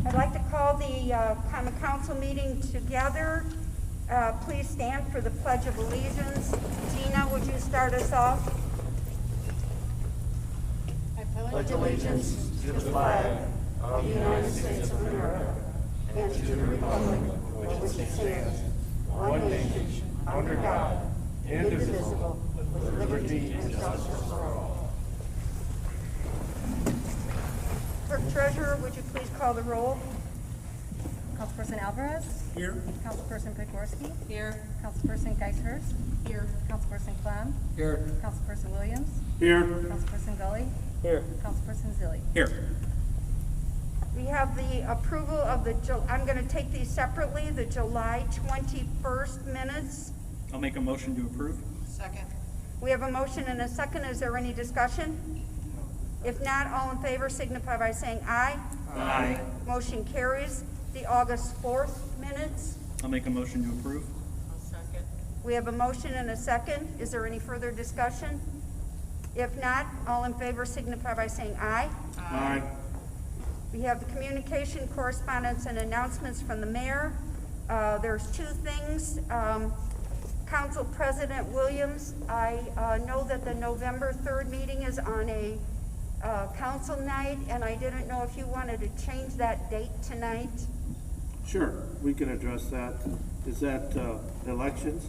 I'd like to call the common council meeting together. Please stand for the Pledge of Allegiance. Gina, would you start us off? I pledge allegiance to the flag of the United States of America and to the republic for which it stands, one nation, under God, indivisible, with liberty and justice for all. Clerk Treasurer, would you please call the roll? Councilperson Alvarez? Here. Councilperson Pegorski? Here. Councilperson Geishhurst? Here. Councilperson Clem? Here. Councilperson Williams? Here. Councilperson Gully? Here. Councilperson Zilli? Here. We have the approval of the, I'm going to take these separately, the July 21st minutes. I'll make a motion to approve. Second. We have a motion and a second. Is there any discussion? If not, all in favor signify by saying aye. Aye. Motion carries. The August 4th minutes. I'll make a motion to approve. We have a motion and a second. Is there any further discussion? If not, all in favor signify by saying aye. Aye. We have the communication, correspondence, and announcements from the mayor. There's two things. Council President Williams, I know that the November 3rd meeting is on a council night, and I didn't know if you wanted to change that date tonight. Sure, we can address that. Is that elections?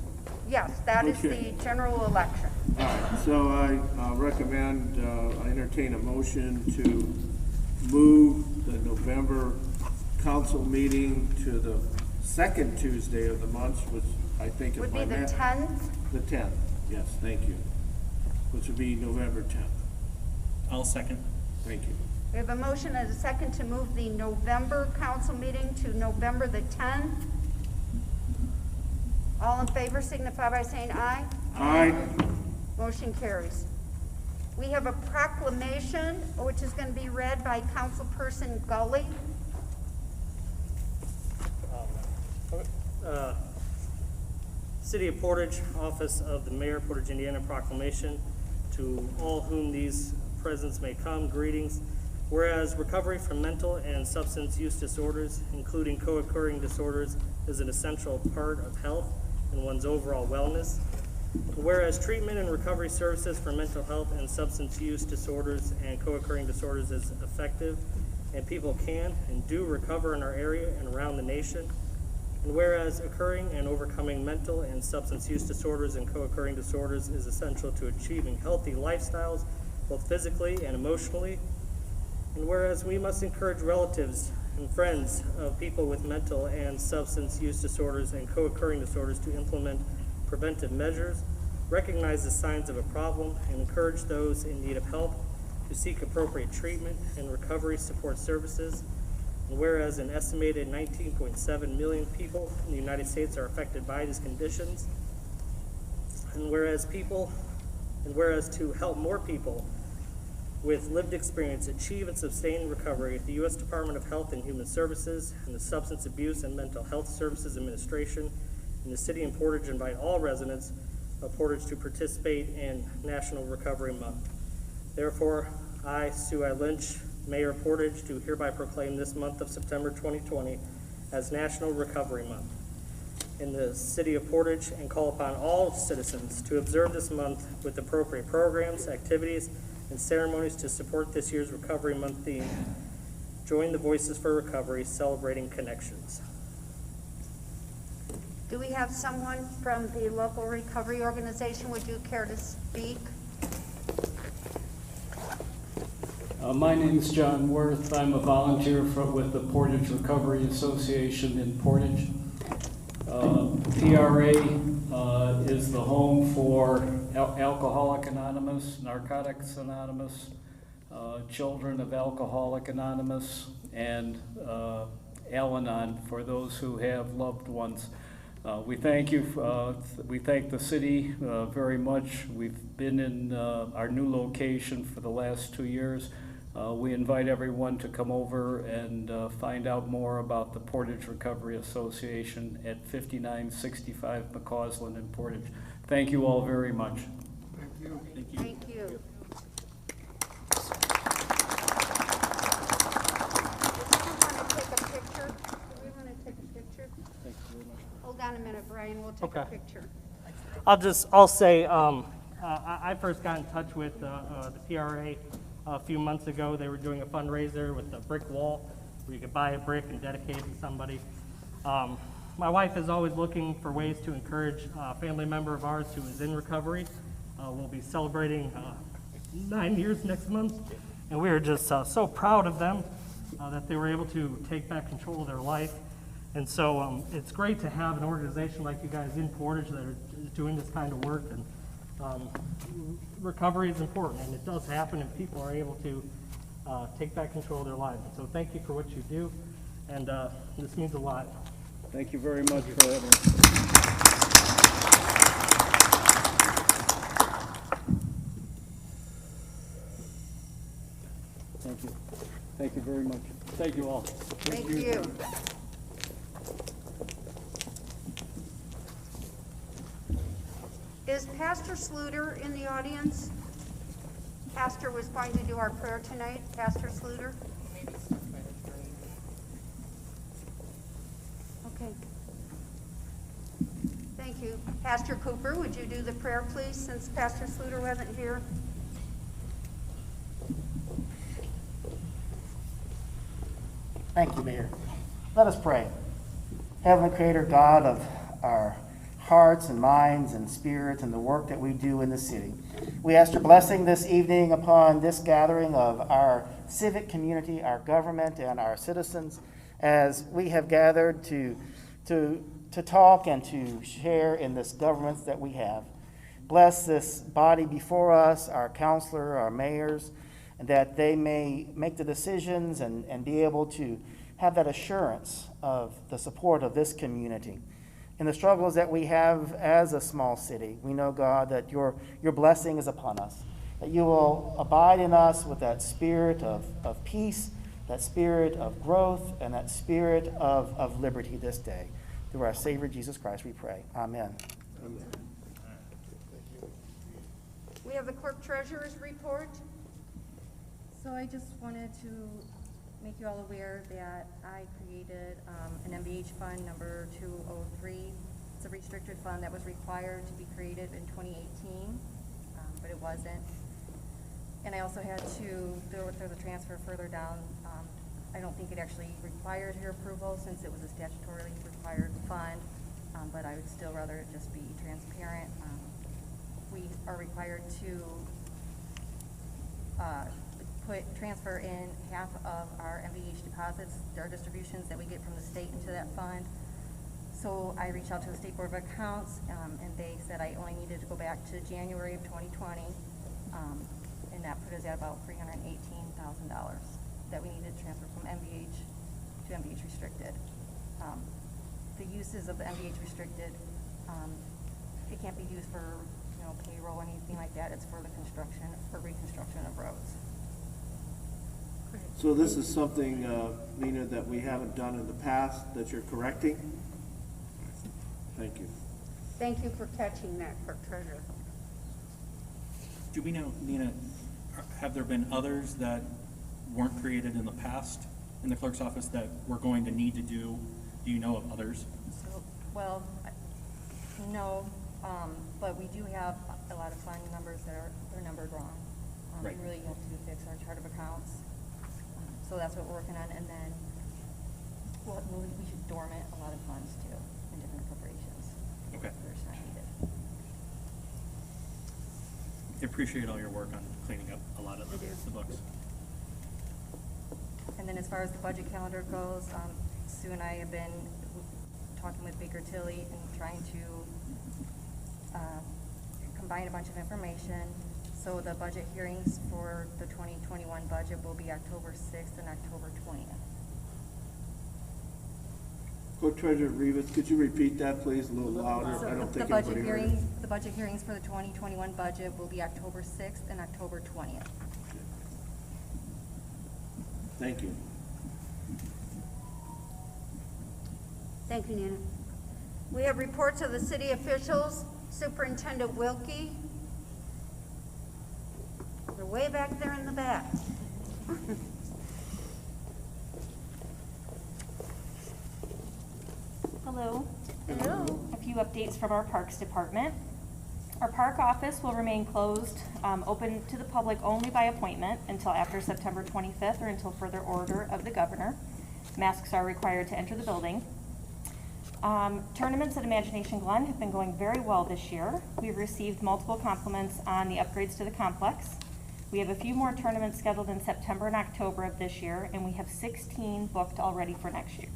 Yes, that is Okay. the general election. All right, so I recommend, I entertain a motion to move the November council meeting to the second Tuesday of the month, which I think is Would my be the math. 10th. The 10th, yes, thank you. Which would be November 10th. I'll second. Thank you. We have a motion and a second to move the November council meeting to November the 10th. All in favor signify by saying aye. Aye. Motion carries. We have a proclamation, which is going to be read by Councilperson Gully. City of Portage, Office of the Mayor, Portage, Indiana, proclamation to all whom these presents may come, greetings. Whereas recovery from mental and substance use disorders, including co-occurring disorders, is an essential part of health and one's overall wellness. Whereas treatment and recovery services for mental health and substance use disorders and co-occurring disorders is effective, and people can and do recover in our area and around the nation. And whereas occurring and overcoming mental and substance use disorders and co-occurring disorders is essential to achieving healthy lifestyles, both physically and emotionally. And whereas we must encourage relatives and friends of people with mental and substance use disorders and co-occurring disorders to implement preventive measures, recognize the signs of a problem, and encourage those in need of help to seek appropriate treatment and recovery support services. And whereas an estimated 19.7 million people in the United States are affected by these conditions, and whereas to help more people with lived experience achieve and sustain recovery, the U.S. Department of Health and Human Services and the Substance Abuse and Mental Health Services Administration and the City of Portage invite all residents of Portage to participate in National Recovery Month. Therefore, I, Sue I. Lynch, Mayor of Portage, do hereby proclaim this month of September 2020 as National Recovery Month in the City of Portage and call upon all citizens to observe this month with appropriate programs, activities, and ceremonies to support this year's Recovery Month theme. Join the Voices for Recovery, celebrating connections. Do we have someone from the local recovery organization? Would you care to speak? My name's John Worth. I'm a volunteer with the Portage Recovery Association in Portage. PRA is the home for Alcoholic Anonymous, Narcotics Anonymous, Children of Alcoholic Anonymous, and Al-Anon for those who have loved ones. We thank you. We thank the city very much. We've been in our new location for the last 2 years. We invite everyone to come over and find out more about the Portage Recovery Association at 5965 McCausland in Portage. Thank you all very much. Thank you. Do we want to take a picture? Thank you very much. Hold on a minute, Brian. We'll take a Okay. picture. I'll say, I first got in touch with the PRA a few months ago. They were doing a fundraiser with a brick wall where you could buy a brick and dedicate it to somebody. My wife is always looking for ways to encourage a family member of ours who is in recovery. We'll be celebrating 9 years next month, and we are just so proud of them that they were able to take back control of their life. And so it's great to have an organization like you guys in Portage that are doing this kind of work. And recovery is important, and it does happen, and people are able to take back control of their lives. And so thank you for what you do, and this means a lot. Thank you very much for having us. Thank you. Thank you very much. Thank you all. Thank you. Is Pastor Sluter in the audience? Pastor was going to do our prayer tonight. Pastor Sluter? Okay. Thank you. Pastor Cooper, would you do the prayer, please, since Pastor Sluter wasn't here? Thank you, Mayor. Let us pray. Heavenly Creator, God of our hearts and minds and spirits and the work that we do in the city, we ask your blessing this evening upon this gathering of our civic community, our government, and our citizens as we have gathered to talk and to share in this government that we have. Bless this body before us, our counselor, our mayors, and that they may make the decisions and be able to have that assurance of the support of this community. In the struggles that we have as a small city, we know, God, that your blessing is upon us, that you will abide in us with that spirit of peace, that spirit of growth, and that spirit of liberty this day. Through our Savior, Jesus Christ, we pray. Amen. Amen. We have the clerk treasurer's report. So I just wanted to make you all aware that I created an MVH fund number 203. It's a restricted fund that was required to be created in 2018, but it wasn't. And I also had to, there's a transfer further down. I don't think it actually required your approval since it was a statutorily required fund, but I would still rather it just be transparent. We are required to transfer in half of our MVH deposits, our distributions that we get from the state into that fund. So I reached out to the State Board of Accounts, and they said I only needed to go back to January of 2020, and that put us at about $318,000 that we needed to transfer from MVH to MVH restricted. The uses of the MVH restricted, it can't be used for payroll or anything like that. It's for the construction or reconstruction of roads. So this is something, Nina, that we haven't done in the past that you're correcting? Thank you. Thank you for catching that, clerk treasurer. Do we know, Nina, have there been others that weren't created in the past in the clerk's office that we're going to need to do? Do you know of others? So, well, no, but we do have a lot of fund numbers that are numbered wrong. Right. We really have to fix our chart of accounts. So that's what we're working on, and then we should dormant a lot of funds too in different appropriations. Okay. Where it's not needed. I appreciate all your work on cleaning up a lot of the books. And then as far as the budget calendar goes, Sue and I have been talking with Baker Tilly and trying to combine a bunch of information. So the budget hearings for the 2021 budget will be October 6th and October 20th. Clerk Treasurer Rivas, could you repeat that, please, a little louder? So I don't the think budget anybody heard it. hearings, the budget hearings for the 2021 budget will be October 6th and October 20th. Thank you. Thank you, Nina. We have reports of the city officials. Superintendent Wilkie. They're way back there in the back. Hello. Hello. A few updates from our Parks Department. Our park office will remain closed, open to the public only by appointment until after September 25th or until further order of the governor. Masks are required to enter the building. Tournaments at Imagination Glen have been going very well this year. We've received multiple compliments on the upgrades to the complex. We have a few more tournaments scheduled in September and October of this year, and we have 16 booked already for next year.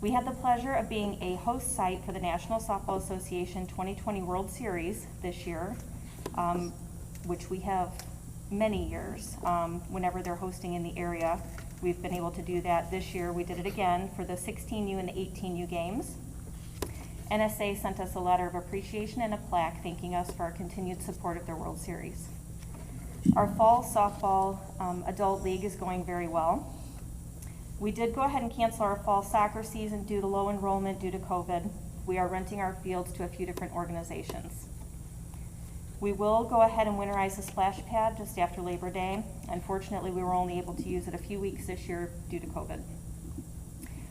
We had the pleasure of being a host site for the National Softball Association 2020 World Series this year, which we have many years. Whenever they're hosting in the area, we've been able to do that. This year we did it again for the 16U and the 18U games. NSA sent us a letter of appreciation and a plaque thanking us for our continued support of their World Series. Our fall softball adult league is going very well. We did go ahead and cancel our fall soccer season due to low enrollment due to COVID. We are renting our fields to a few different organizations. We will go ahead and winterize the splash pad just after Labor Day. Unfortunately, we were only able to use it a few weeks this year due to COVID.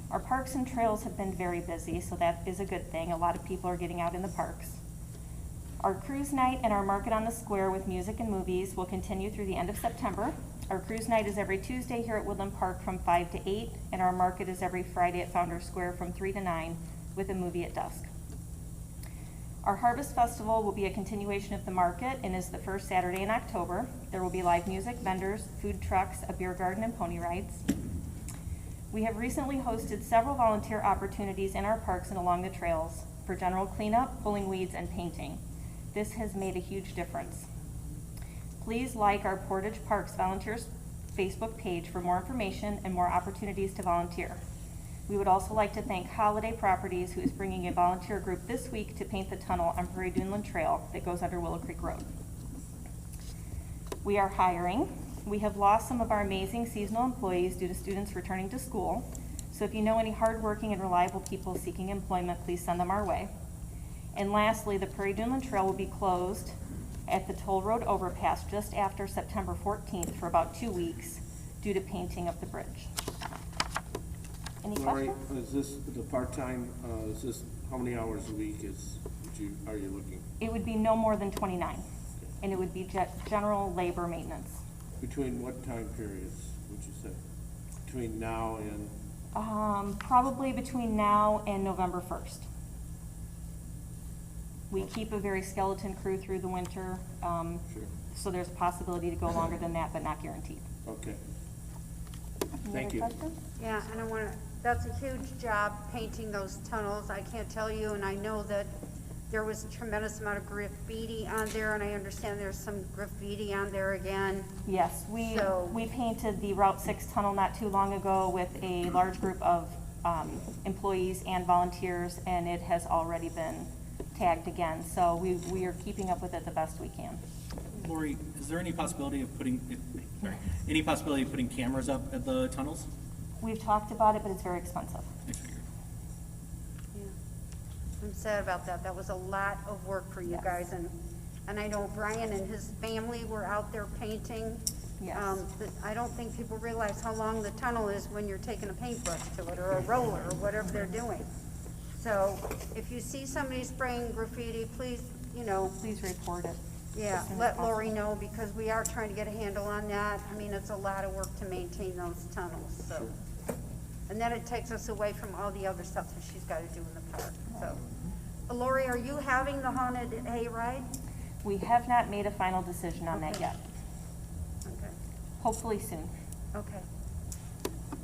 Our parks and trails have been very busy, so that is a good thing. A lot of people are getting out in the parks. Our cruise night and our market on the square with music and movies will continue through the end of September. Our cruise night is every Tuesday here at Woodland Park from 5 to 8, and our market is every Friday at Founders Square from 3 to 9 with a movie at dusk. Our Harvest Festival will be a continuation of the market and is the first Saturday in October. There will be live music, vendors, food trucks, a beer garden, and pony rides. We have recently hosted several volunteer opportunities in our parks and along the trails for general cleanup, pulling weeds, and painting. This has made a huge difference. Please like our Portage Parks Volunteers Facebook page for more information and more opportunities to volunteer. We would also like to thank Holiday Properties, who is bringing a volunteer group this week to paint the tunnel on Prairie Duneland Trail that goes under Willow Creek Road. We are hiring. We have lost some of our amazing seasonal employees due to students returning to school. So if you know any hardworking and reliable people seeking employment, please send them our way. And lastly, the Prairie Duneland Trail will be closed at the Toll Road overpass just after September 14th for about 2 weeks due to painting of the bridge. Any Lori, questions? is this the part-time, is this, how many hours a week are you looking? It would be no more than 29, and it would be general labor maintenance. Between what time periods, would you say? Between now and, Probably between now and November 1st. We keep a very skeleton crew through the winter, sure, so there's a possibility to go longer than that, but not guaranteed. okay. Any Thank other you. questions? Yeah, and I want to, that's a huge job painting those tunnels. I can't tell you, and I know that there was a tremendous amount of graffiti on there, and I understand there's some graffiti on there again. Yes, So- we painted the Route 6 tunnel not too long ago with a large group of employees and volunteers, and it has already been tagged again. So we are keeping up with it the best we can. Lori, is there any possibility of putting cameras up at the tunnels? We've talked about it, but it's very expensive. I figured. Yeah. I'm sad about that. That was a lot of work for you Yes. guys, and I know Brian and his family were out there painting. Yes. But I don't think people realize how long the tunnel is when you're taking a paintbrush to it, or a roller, or whatever they're doing. So if you see somebody spraying graffiti, please, Please report it. yeah, as soon as let possible. Lori know, because we are trying to get a handle on that. I mean, it's a lot of work to maintain those tunnels, so. And then it takes us away from all the other stuff that she's gotta do in the park, so. Lori, are you having the haunted hayride? We have not made a final decision on that Okay. yet. Okay, Hopefully soon. okay.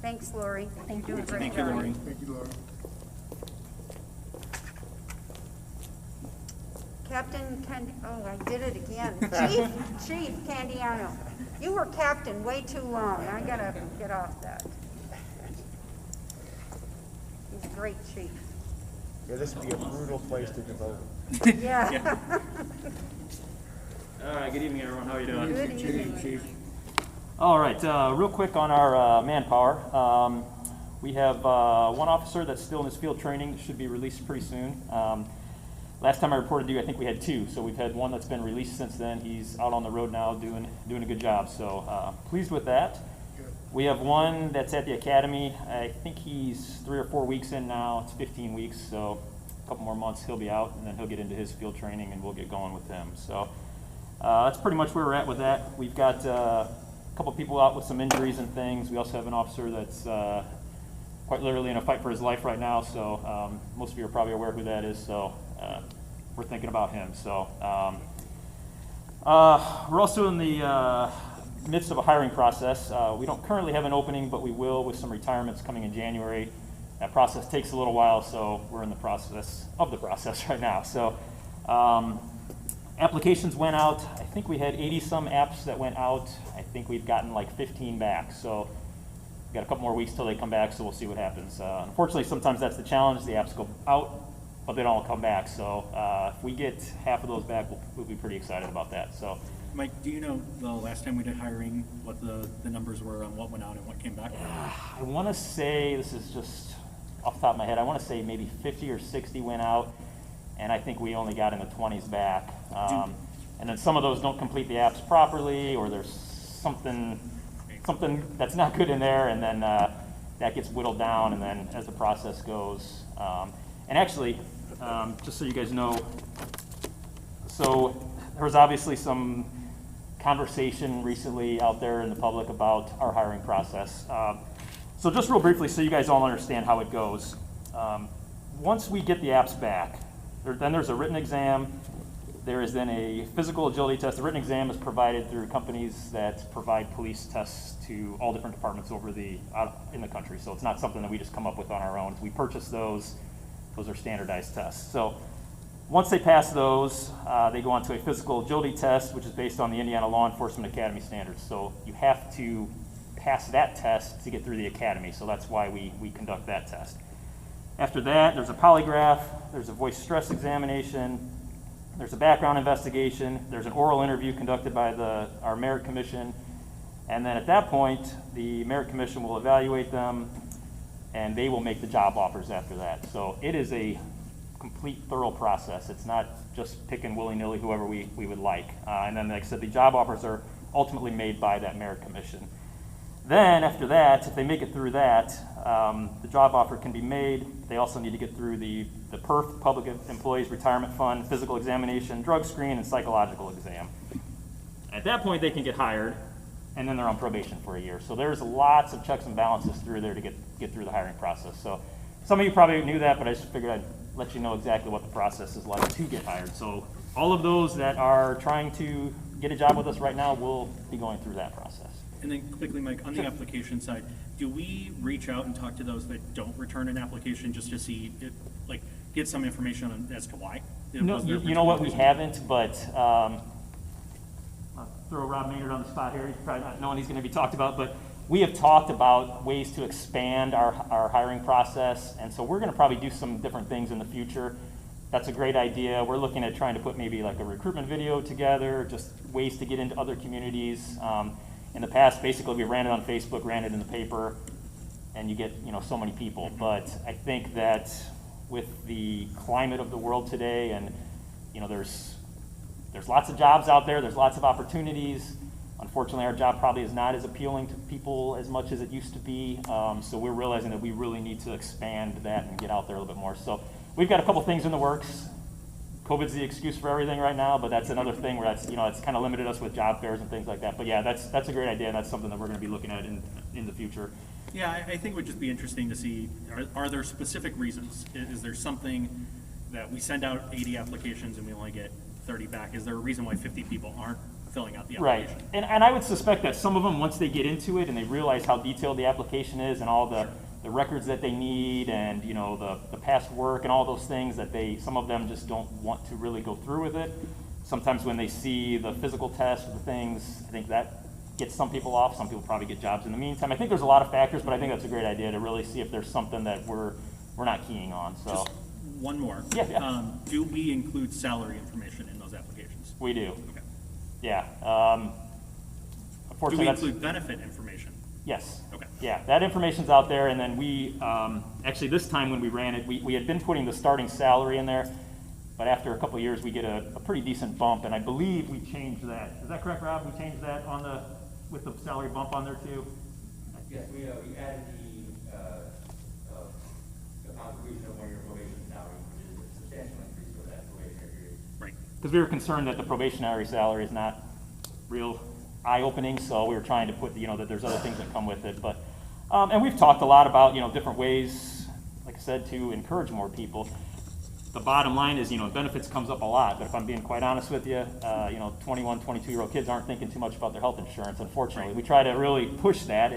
Thanks, Lori. Thank You're you. doing a great Thank you, job. Lori. Thank you, Laura. Captain I did it again. Chief Candiano. You were captain way too long. I gotta get off that. He's a great chief. Yeah, this would be a brutal place to devote. Yeah. All right, good evening, everyone. How are you doing? Good evening. Chief, All right, real quick on our manpower. We have one officer that's still in his field training that should be released pretty soon. Last time I reported to you, I think we had 2, so we've had one that's been released since then. He's out on the road now doing a good job, so pleased with that. We have one that's at the academy. I think he's 3 or 4 weeks in now. It's 15 weeks, so a couple more months he'll be out, and then he'll get into his field training, and we'll get going with him. So that's pretty much where we're at with that. We've got a couple people out with some injuries and things. We also have an officer that's quite literally in a fight for his life right now, so most of you are probably aware who that is, so we're thinking about him. So we're also in the midst of a hiring process. We don't currently have an opening, but we will with some retirements coming in January. That process takes a little while, so we're in the process right now. So applications went out. I think we had 80-some apps that went out. I think we've gotten like 15 back. So we've got a couple more weeks till they come back, so we'll see what happens. Unfortunately, sometimes that's the challenge. The apps go out, but they don't all come back. So if we get half of those back, we'll be pretty excited about that. So Mike, do you know the last time we did hiring, what the numbers were on what went out and what came back? I want to say, this is just off the top of my head, I want to say maybe 50 or 60 went out, and I think we only got in the 20s back. And then some of those don't complete the apps properly, or there's something that's not good in there, and then that gets whittled down, and then as the process goes. And actually, just so you guys know, so there was obviously some conversation recently out there in the public about our hiring process. So just real briefly, so you guys all understand how it goes. Once we get the apps back, then there's a written exam. There is then a physical agility test. The written exam is provided through companies that provide police tests to all different departments in the country. So it's not something that we just come up with on our own. We purchase those. Those are standardized tests. So once they pass those, they go on to a physical agility test, which is based on the Indiana Law Enforcement Academy standards. So you have to pass that test to get through the academy. So that's why we conduct that test. After that, there's a polygraph, there's a voice stress examination, there's a background investigation, there's an oral interview conducted by our merit commission, and then at that point, the merit commission will evaluate them, and they will make the job offers after that. So it is a complete, thorough process. It's not just picking willy-nilly whoever we would like. And then, like I said, the job offers are ultimately made by that merit commission. Then, after that, if they make it through that, the job offer can be made. They also need to get through the PERF, Public Employees Retirement Fund, physical examination, drug screen, and psychological exam. At that point, they can get hired, and then they're on probation for a year. So there's lots of checks and balances through there to get through the hiring process. So some of you probably knew that, but I just figured I'd let you know exactly what the process is like to get hired. So all of those that are trying to get a job with us right now will be going through that process. And then quickly, Mike, on the application side, do we reach out and talk to those that don't return an application just to see, get some information on, as to why? No, you know what, we haven't, but I'll throw Rob Maynard on the spot here. He's probably not knowing he's going to be talked about, but we have talked about ways to expand our hiring process, and so we're going to probably do some different things in the future. That's a great idea. We're looking at trying to put maybe like a recruitment video together, just ways to get into other communities. In the past, basically, we ran it on Facebook, ran it in the paper, and you get so many people. But I think that with the climate of the world today, and there's lots of jobs out there, there's lots of opportunities. Unfortunately, our job probably is not as appealing to people as much as it used to be. So we're realizing that we really need to expand that and get out there a little bit more. So we've got a couple things in the works. COVID's the excuse for everything right now, but that's another thing where it's kind of limited us with job fairs and things like that. But yeah, that's a great idea, and that's something that we're going to be looking at in the future. Yeah, I think it would just be interesting to see, are there specific reasons? Is there something that we send out 80 applications and we only get 30 back? Is there a reason why 50 people aren't filling out the application? Right, and I would suspect that some of them, once they get into it and they realize how detailed the application is and all the records that they need and the past work and all those things, that some of them just don't want to really go through with it. Sometimes when they see the physical test or the things, I think that gets some people off. Some people probably get jobs in the meantime. I think there's a lot of factors, but I think that's a great idea to really see if there's something that we're not keying on. So just one more. Yeah. Do we include salary information in those applications? We do. Okay. Yeah. Do Unfortunately, we include benefit information? Yes. Okay. Yeah, that information's out there, and then we, actually this time when we ran it, we had been putting the starting salary in there, but after a couple of years, we get a pretty decent bump, and I believe we changed that. Is that correct, Rob? We changed that with the salary bump on there too? Yes, we added the contribution of 1 year probation salary, which is a substantial increase for that probationary period. Right. Because we were concerned that the probationary salary is not real eye-opening, so we were trying to put, that there's other things that come with it. But, and we've talked a lot about, different ways, like I said, to encourage more people. The bottom line is, benefits comes up a lot, but if I'm being quite honest with you, 21, 22-year-old kids aren't thinking too much about their health insurance, unfortunately. We try to really push that,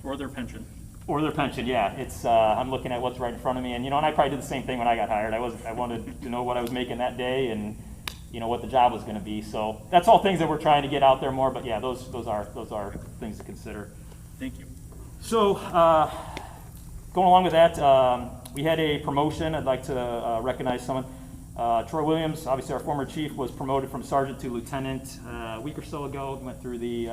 Or their pension. Or their pension, yeah. It's, I'm looking at what's right in front of me, and, and I probably did the same thing when I got hired. I wanted to know what I was making that day and, what the job was going to be. So that's all things that we're trying to get out there more, but yeah, those are things to consider. Thank you. So going along with that, we had a promotion. I'd like to recognize someone. Troy Williams, obviously our former chief, was promoted from sergeant to lieutenant a week or so ago. He went through the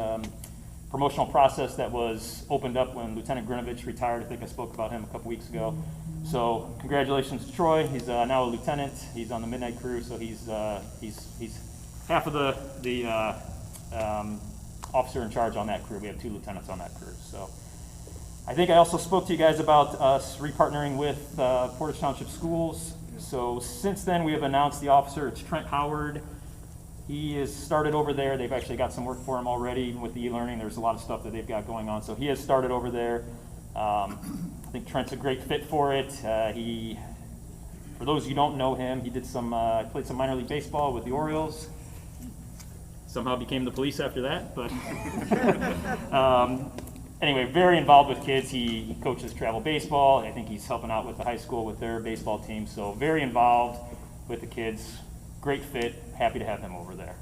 promotional process that was opened up when Lieutenant Grinovich retired. I think I spoke about him a couple weeks ago. So congratulations to Troy. He's now a lieutenant. He's on the midnight crew, so he's half of the officer in charge on that crew. We have 2 lieutenants on that crew. So I think I also spoke to you guys about us repartnering with Portage Township Schools. So since then, we have announced the officer. It's Trent Howard. He has started over there. They've actually got some work for him already, even with the e-learning. There's a lot of stuff that they've got going on. So he has started over there. I think Trent's a great fit for it. For those of you who don't know him, he did played some minor league baseball with the Orioles. Somehow became the police after that, but anyway, very involved with kids. He coaches travel baseball. I think he's helping out with the high school with their baseball team. So very involved with the kids. Great fit. Happy to have him over there.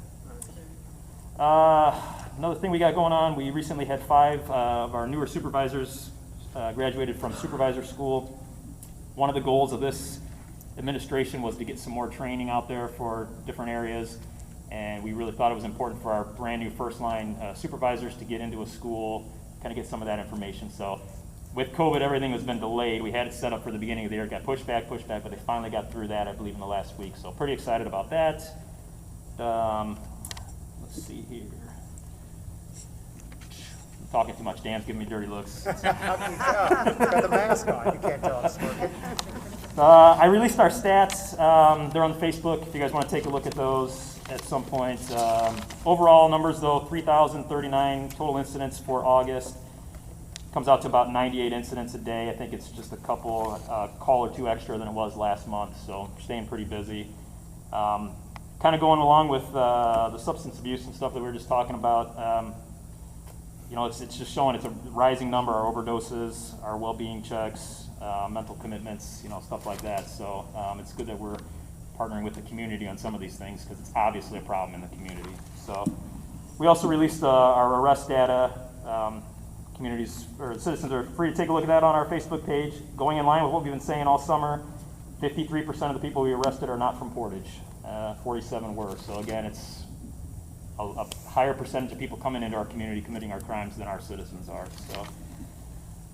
Another thing we got going on, we recently had 5 of our newer supervisors graduated from supervisor school. One of the goals of this administration was to get some more training out there for different areas. And we really thought it was important for our brand new first line supervisors to get into a school, kind of get some of that information. So with COVID, everything has been delayed. We had it set up for the beginning of the year, it got pushed back, but they finally got through that, I believe, in the last week. So pretty excited about that. Let's see here. I'm talking too much. Dan's giving me dirty looks. How can you tell? You've got the mask on. You can't tell I'm smirking. I released our stats. They're on Facebook if you guys want to take a look at those at some point. Overall numbers, though, 3,039 total incidents for August. Comes out to about 98 incidents a day. I think it's just a couple, call or 2 extra than it was last month, so staying pretty busy. Kind of going along with the substance abuse and stuff that we were just talking about. You know, it's just showing it's a rising number, our overdoses, our well-being checks, mental commitments, you know, stuff like that. So it's good that we're partnering with the community on some of these things because it's obviously a problem in the community. So we also released our arrest data. Communities or citizens are free to take a look at that on our Facebook page. Going in line with what we've been saying all summer, 53% of the people we arrested are not from Portage. 47 were. So again, it's a higher percentage of people coming into our community committing our crimes than our citizens are. So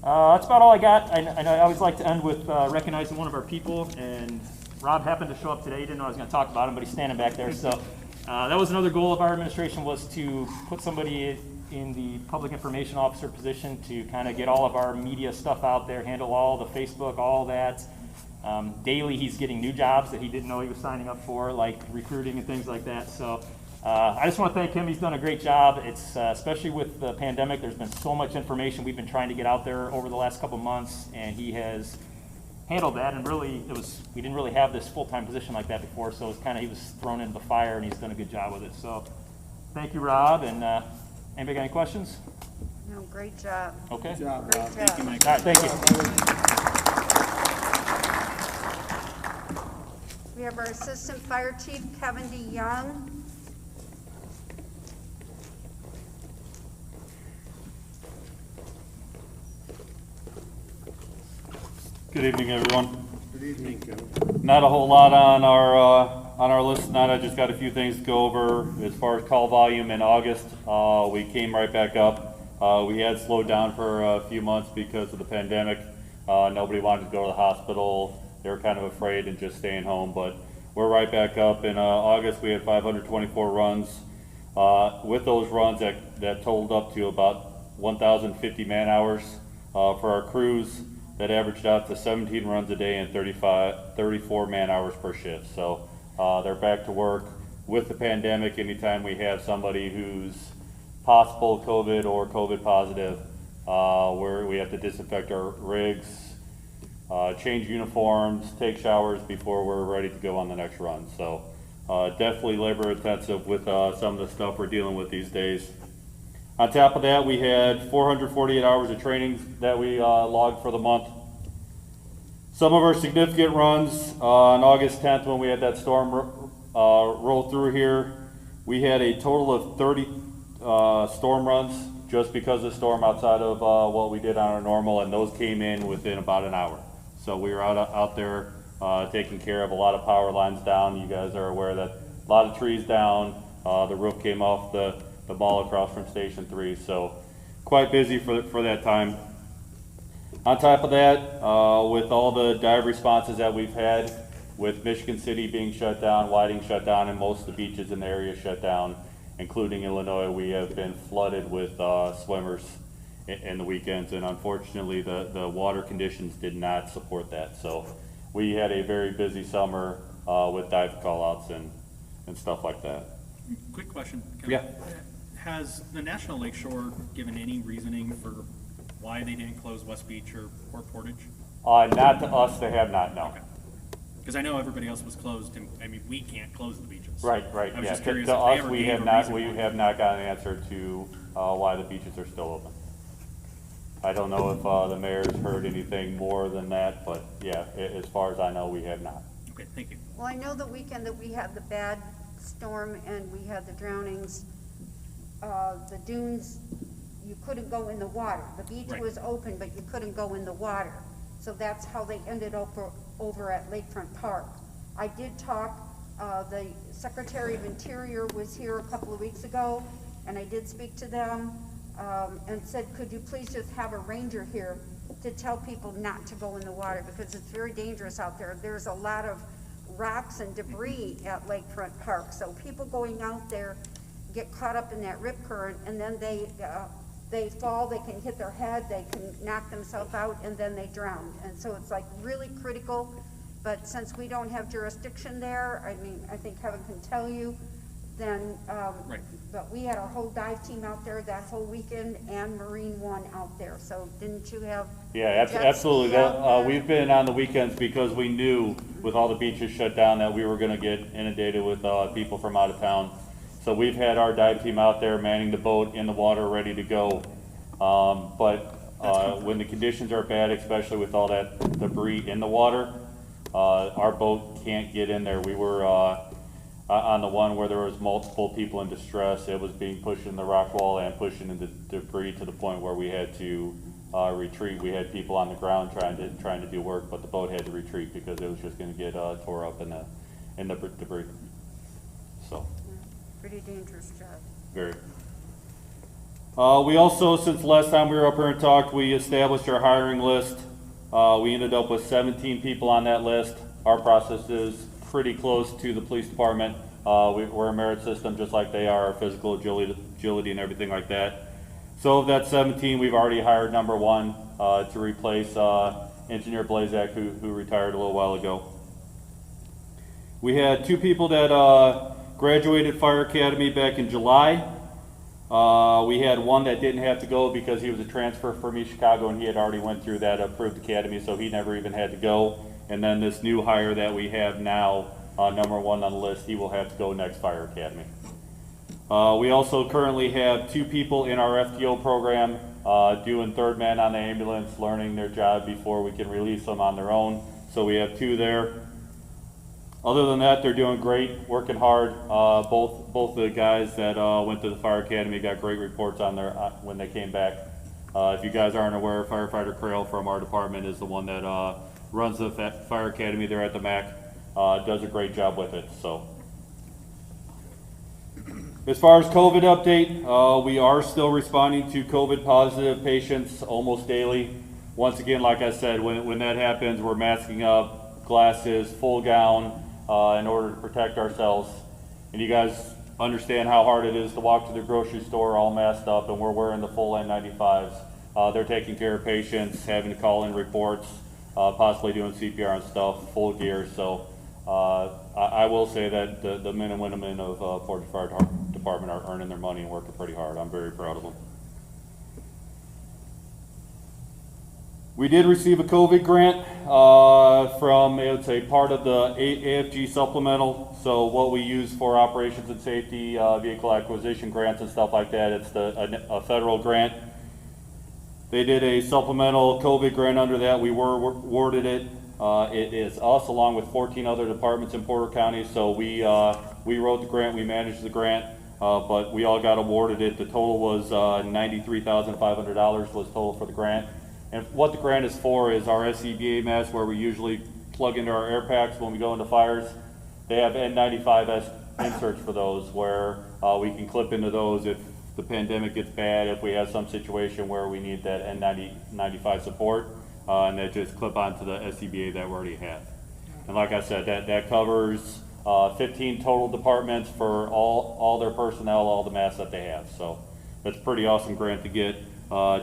that's about all I got. I always like to end with recognizing one of our people, and Rob happened to show up today. He didn't know I was going to talk about him, but he's standing back there. So that was another goal of our administration, was to put somebody in the public information officer position to kind of get all of our media stuff out there, handle all the Facebook, all that. Daily he's getting new jobs that he didn't know he was signing up for, like recruiting and things like that. So I just want to thank him. He's done a great job. It's especially with the pandemic, there's been so much information we've been trying to get out there over the last couple months, and he has handled that. And really, we didn't really have this full-time position like that before, so it's kind of, he was thrown into the fire, and he's done a good job with it. So thank you, Rob. And anybody got any questions? No, great job. Okay. Good job, Great Rob. job. Thank you, Mike. All right, thank you. We have our Assistant Fire Chief, Kevin DeYoung. Good evening, everyone. Good evening, Kevin. Not a whole lot on our list tonight. I just got a few things to go over. As far as call volume in August, we came right back up. We had slowed down for a few months because of the pandemic. Nobody wanted to go to the hospital. They were kind of afraid and just staying home, but we're right back up. In August, we had 524 runs. With those runs, that totaled up to about 1,050 man hours for our crews. That averaged out to 17 runs a day and 34 man hours per shift. So they're back to work. With the pandemic, anytime we have somebody who's possible COVID or COVID positive, we have to disinfect our rigs, change uniforms, take showers before we're ready to go on the next run. So definitely labor intensive with some of the stuff we're dealing with these days. On top of that, we had 448 hours of training that we logged for the month. Some of our significant runs on August 10th, when we had that storm roll through here, we had a total of 30 storm runs just because of the storm outside of what we did on our normal, and those came in within about an hour. So we were out there taking care of a lot of power lines down. You guys are aware that a lot of trees down, the roof came off the mall across from Station 3, so quite busy for that time. On top of that, with all the dive responses that we've had, with Michigan City being shut down, Whiting shut down, and most of the beaches in the area shut down, including Illinois, we have been flooded with swimmers in the weekends, and unfortunately the water conditions did not support that. So we had a very busy summer with dive call-outs and stuff like that. Quick question. Kevin. Yeah. Has the National Lakeshore given any reasoning for why they didn't close West Beach or Port Portage? Not to us, they have not, no. Okay. Because I know everybody else was closed, and I mean, we can't close the beaches. Right, I was yeah. just curious To if they us, ever we gave have a not, reason we why. have not got an answer to why the beaches are still open. I don't know if the mayor's heard anything more than that, but yeah, as far as I know, we have not. Okay, thank you. Well, I know the weekend that we had the bad storm and we had the drownings, the dunes, you couldn't go in the water. The beach Right. was open, but you couldn't go in the water. So that's how they ended up over at Lakefront Park. I did talk, the Secretary of Interior was here a couple of weeks ago, and I did speak to them, and said, could you please just have a ranger here to tell people not to go in the water, because it's very dangerous out there. There's a lot of rocks and debris at Lakefront Park, so people going out there get caught up in that rip current, and then they fall, they can hit their head, they can knock themselves out, and then they drown. And so it's like really critical, but since we don't have jurisdiction there, I mean, I think Kevin can tell you, then, Right. but we had our whole dive team out there that whole weekend, and Marine One out there, so didn't you have? Yeah, jet ski absolutely. out there? We've been on the weekends because we knew with all the beaches shut down that we were gonna get inundated with people from out of town. So we've had our dive team out there manning the boat in the water, ready to go. But when the conditions are bad, especially with all that debris in the water, our boat can't get in there. We were on the one where there was multiple people in distress. It was being pushed in the rock wall and pushing into debris to the point where we had to retreat. We had people on the ground trying to do work, but the boat had to retreat because it was just going to get tore up in the debris. So. Pretty dangerous job. Very. We also, since the last time we were up here and talked, we established our hiring list. We ended up with 17 people on that list. Our process is pretty close to the police department. We're a merit system just like they are, physical agility and everything like that. So of that 17, we've already hired number one to replace Engineer Blazak, who retired a little while ago. We had two people that graduated Fire Academy back in July. We had one that didn't have to go because he was a transfer from East Chicago and he had already went through that approved academy, so he never even had to go. And then this new hire that we have now, number one on the list, he will have to go next Fire Academy. We also currently have two people in our FTO program doing third man on the ambulance, learning their job before we can release them on their own. So we have two there. Other than that, they're doing great, working hard. Both the guys that went to the Fire Academy got great reports on their when they came back. If you guys aren't aware, Firefighter Crail from our department is the one that runs the Fire Academy there at the MAC. Does a great job with it. So, as far as COVID update, we are still responding to COVID positive patients almost daily. Once again, like I said, when that happens, we're masking up, glasses, full gown, in order to protect ourselves. And you guys understand how hard it is to walk to the grocery store all masked up, and we're wearing the full N95s. They're taking care of patients, having to call in reports, possibly doing CPR and stuff, full gear. So I will say that the men and women of Portage Fire Department are earning their money and working pretty hard. I'm very proud of them. We did receive a COVID grant from, it's a part of the AFG supplemental. So what we use for operations and safety, vehicle acquisition grants and stuff like that, it's a federal grant. They did a supplemental COVID grant under that. We were awarded it. It is us along with 14 other departments in Porter County. So we wrote the grant, we managed the grant, but we all got awarded it. The total was $93,500 was total for the grant. And what the grant is for is our SCBA mess, where we usually plug into our air packs when we go into fires. They have N95 inserts for those where we can clip into those if the pandemic gets bad, if we have some situation where we need that N95 support, and they just clip onto the SCBA that we already have. And like I said, that covers 15 total departments for all their personnel, all the masks that they have. So that's a pretty awesome grant to get.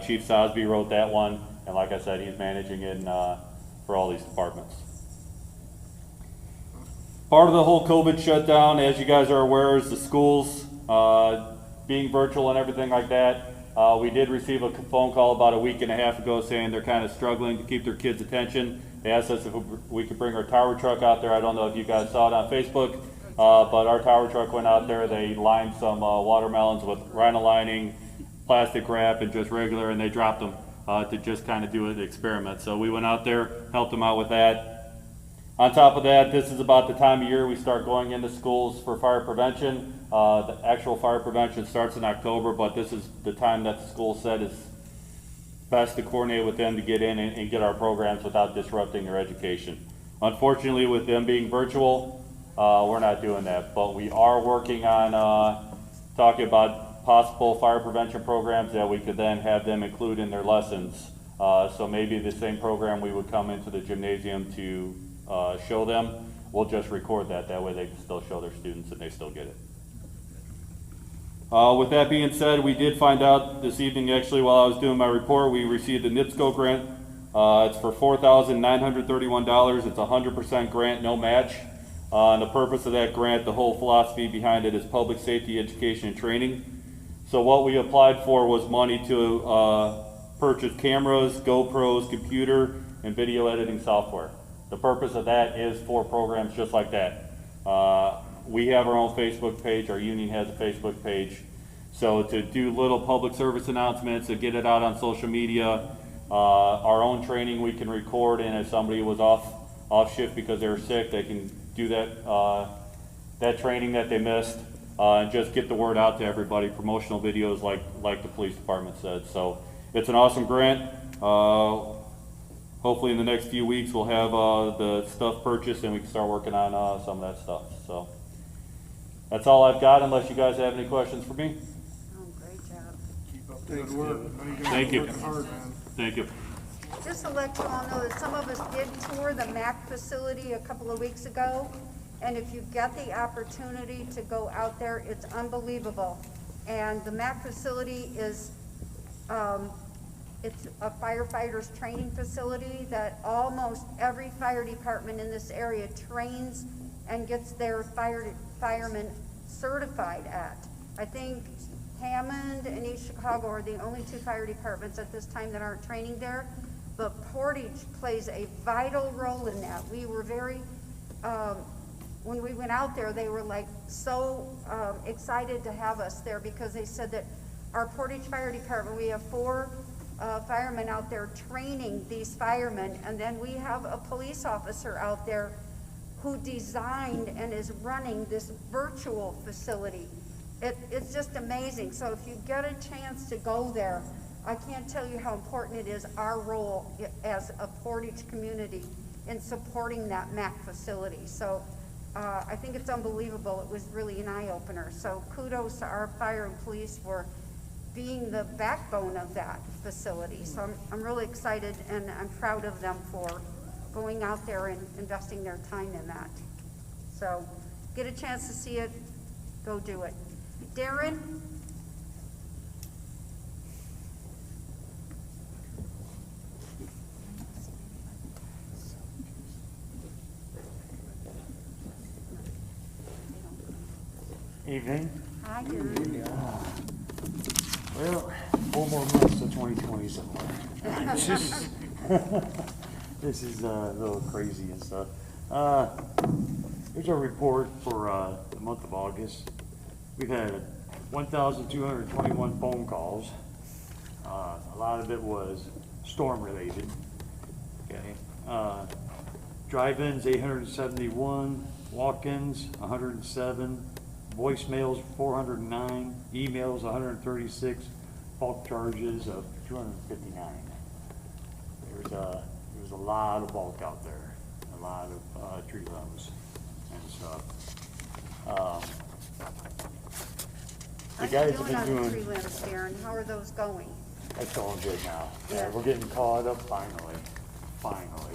Chief Sosby wrote that one, and like I said, he's managing it for all these departments. Part of the whole COVID shutdown, as you guys are aware, is the schools being virtual and everything like that. We did receive a phone call about a week and a half ago saying they're kind of struggling to keep their kids' attention. They asked us if we could bring our tower truck out there. I don't know if you guys saw it on Facebook, but our tower truck went out there. They lined some watermelons with rhino lining, plastic wrap, and just regular, and they dropped them to just kind of do an experiment. So we went out there, helped them out with that. On top of that, this is about the time of year we start going into schools for fire prevention. The actual fire prevention starts in October, but this is the time that the school said is best to coordinate with them to get in and get our programs without disrupting their education. Unfortunately, with them being virtual, we're not doing that, but we are working on talking about possible fire prevention programs that we could then have them include in their lessons. So maybe the same program we would come into the gymnasium to show them, we'll just record that. That way they can still show their students and they still get it. With that being said, we did find out this evening, actually, while I was doing my report, we received a NIPSCO grant. It's for $4,931. It's a 100% grant, no match. And the purpose of that grant, the whole philosophy behind it is public safety education and training. So what we applied for was money to purchase cameras, GoPros, computer, and video editing software. The purpose of that is for programs just like that. We have our own Facebook page, our union has a Facebook page. So to do little public service announcements, to get it out on social media, our own training we can record, and if somebody was off shift because they were sick, they can do that training that they missed, and just get the word out to everybody, promotional videos like the police department said. So it's an awesome grant. Hopefully in the next few weeks we'll have the stuff purchased and we can start working on some of that stuff. So that's all I've got, unless you guys have any questions for me. Oh, great job. Keep up the good work. I know you guys Thank are you. working hard, man. Thank you. Just to let you all know that some of us did tour the MAC facility a couple of weeks ago, and if you get the opportunity to go out there, it's unbelievable. And the MAC facility is, it's a firefighters training facility that almost every fire department in this area trains and gets their firemen certified at. I think Hammond and East Chicago are the only two fire departments at this time that aren't training there, but Portage plays a vital role in that. We were very, when we went out there, they were like so excited to have us there, because they said that our Portage Fire Department, we have 4 firemen out there training these firemen, and then we have a police officer out there who designed and is running this virtual facility. It's just amazing. So if you get a chance to go there, I can't tell you how important it is, our role as a Portage community in supporting that MAC facility. So I think it's unbelievable. It was really an eye-opener. So kudos to our fire and police for being the backbone of that facility. So I'm really excited, and I'm proud of them for going out there and investing their time in that. So get a chance to see it, go do it. Darren? Evening. Hi, Darren. Well, 4 more months to 2020 somewhere. This is a little crazy and stuff. Here's our report for the month of August. We've had 1,221 phone calls. A lot of it was storm related. Okay. Drive-ins 871, walk-ins 107, voicemails 409, emails 136, bulk charges of 259. There's a lot of bulk out there, a lot of tree limbs and stuff. The How guys you have doing been on the doing, tree limbs, Darren? How are those going? that's going good now. Yeah. Yeah, we're getting caught up finally, finally.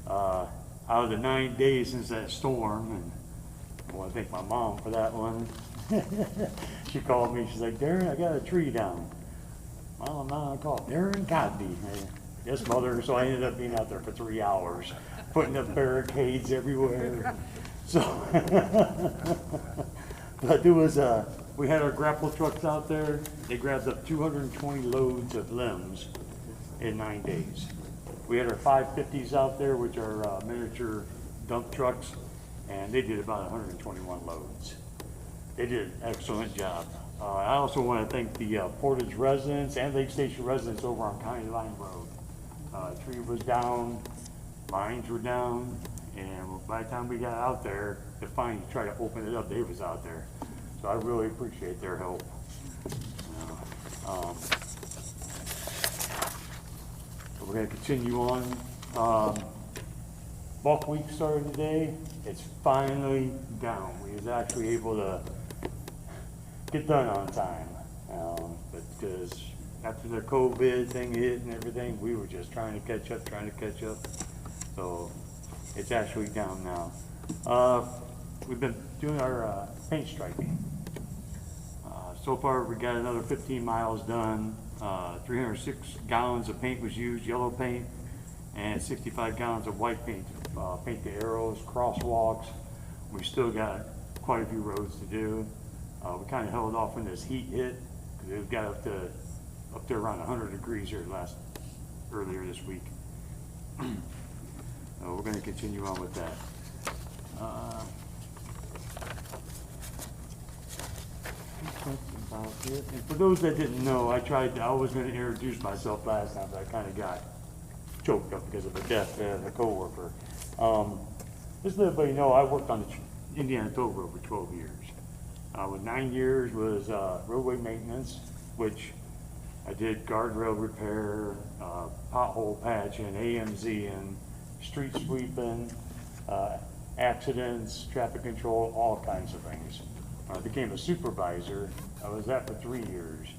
Out of the 9 days since that storm, and I want to thank my mom for that one. She called me, she's like, Darren, I got a tree down. Well, I'm not gonna call Darren Cosby. Yes, mother, so I ended up being out there for 3 hours, putting up barricades everywhere. So, but there was, we had our grapple trucks out there. They grabbed up 220 loads of limbs in 9 days. We had our 550s out there, which are miniature dump trucks, and they did about 121 loads. They did an excellent job. I also want to thank the Portage residents and Lake Station residents over on County Line Road. Tree was down, lines were down, and by the time we got out there to finally try to open it up, they was out there. So I really appreciate their help. So we're going to continue on. Bulk week started today. It's finally down. We was actually able to get done on time. But because after the COVID thing hit and everything, we were just trying to catch up. So it's actually down now. We've been doing our paint striping. So far, we got another 15 miles done. 306 gallons of paint was used, yellow paint, and 65 gallons of white paint to paint the arrows, crosswalks. We still got quite a few roads to do. We kind of held off when this heat hit because it got up to around 100 degrees here earlier this week. We're going to continue on with that. About it. And for those that didn't know, I was going to introduce myself last time, but I kind of got choked up because of the death of a coworker. Just to let everybody know, I worked on the Indiana Toll Road for 12 years. With 9 years was roadway maintenance, which I did guardrail repair, pothole patching, AMZ, and street sweeping, accidents, traffic control, all kinds of things. I became a supervisor. I was that for 3 years,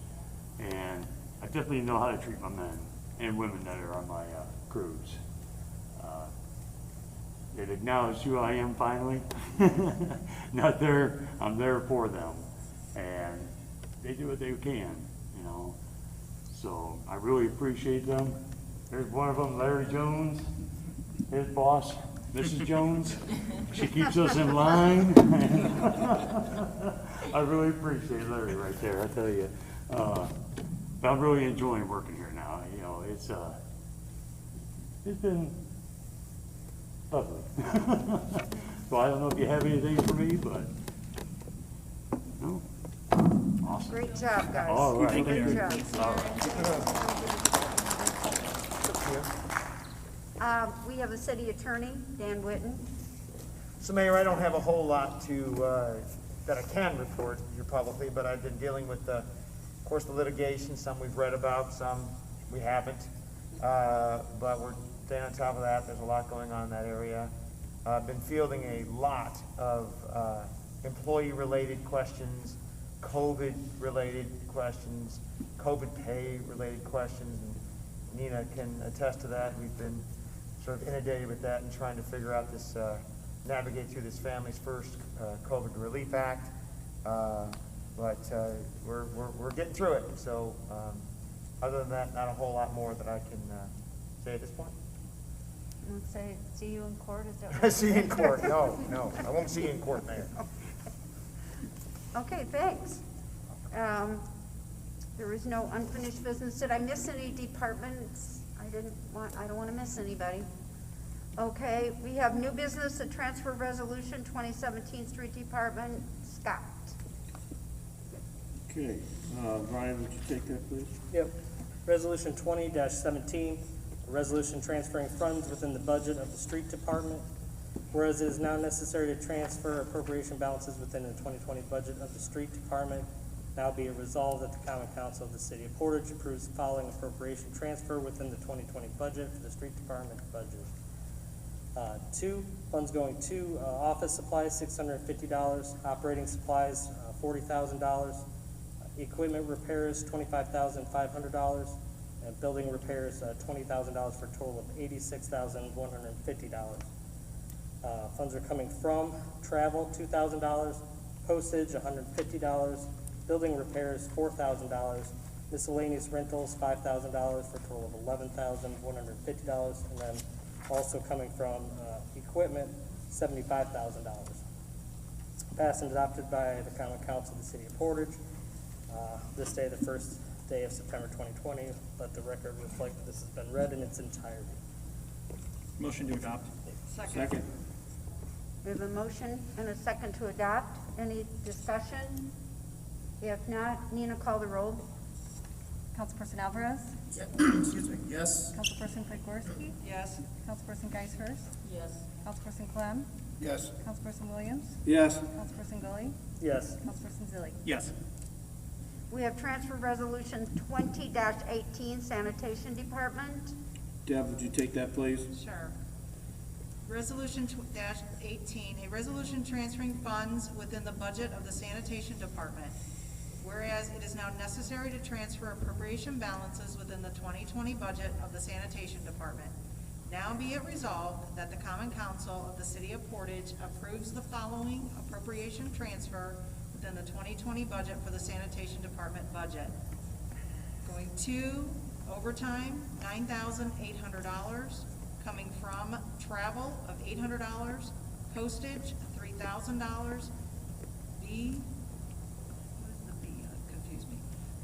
and I definitely know how to treat my men and women that are on my crews. They've acknowledged who I am finally. Not there, I'm there for them, and they do what they can, you know. So I really appreciate them. There's one of them, Larry Jones, his boss, Mrs. Jones. She keeps us in line. I really appreciate Larry right there, I tell you. But I'm really enjoying working here now. You know, it's been lovely. So I don't know if you have anything for me, but no. Awesome. Great job, guys. All right. Thank you. Great job. All right. We have the city attorney, Dan Whitten. So Mayor, I don't have a whole lot to, that I can report here publicly, but I've been dealing with of course, the litigation. Some we've read about, some we haven't. But we're staying on top of that. There's a lot going on in that area. I've been fielding a lot of employee-related questions, COVID-related questions, COVID pay-related questions, and Nina can attest to that. We've been sort of inundated with that and trying to figure out this, navigate through this Families First COVID Relief Act. But we're getting through it. So other than that, not a whole lot more that I can say at this point. Let's say, see you in court, is that what? See you in court. No, I won't see you in court, Mayor. Okay, thanks. There is no unfinished business. Did I miss any departments? I don't want to miss anybody. Okay, we have new business, the transfer resolution, 2017 Street Department. Scott. Okay, Brian, would you take that, please? Yep. Resolution 20-17, a resolution transferring funds within the budget of the street department. Whereas it is now necessary to transfer appropriation balances within the 2020 budget of the street department, now be it resolved that the Common Council of the City of Portage approves the following appropriation transfer within the 2020 budget for the street department budget. Two, funds going to office supplies, $650, operating supplies, $40,000, equipment repairs, $25,500, and building repairs, $20,000 for a total of $86,150. Funds are coming from travel, $2,000, postage, $150, building repairs, $4,000, miscellaneous rentals, $5,000 for a total of $11,150, and then also coming from equipment, $75,000. Passed and adopted by the Common Council of the City of Portage. This day, the first day of September 2020. Let the record reflect that this has been read in its entirety. Motion to adopt. Second. We have a motion and a second to adopt. Any discussion? If not, Nina, call the roll. Councilperson Alvarez? Excuse me, yes. Councilperson Pegorski? Yes. Councilperson Geishhurst? Yes. Councilperson Clem? Yes. Councilperson Williams? Yes. Councilperson Gully? Yes. Councilperson Zilli? Yes. We have transfer resolution 20-18, sanitation department. Deb, would you take that, please? Sure. Resolution -18, a resolution transferring funds within the budget of the sanitation department. Whereas it is now necessary to transfer appropriation balances within the 2020 budget of the sanitation department. Now be it resolved that the Common Council of the City of Portage approves the following appropriation transfer within the 2020 budget for the sanitation department budget. Going to overtime, $9,800. Coming from travel of $800, postage, $3,000,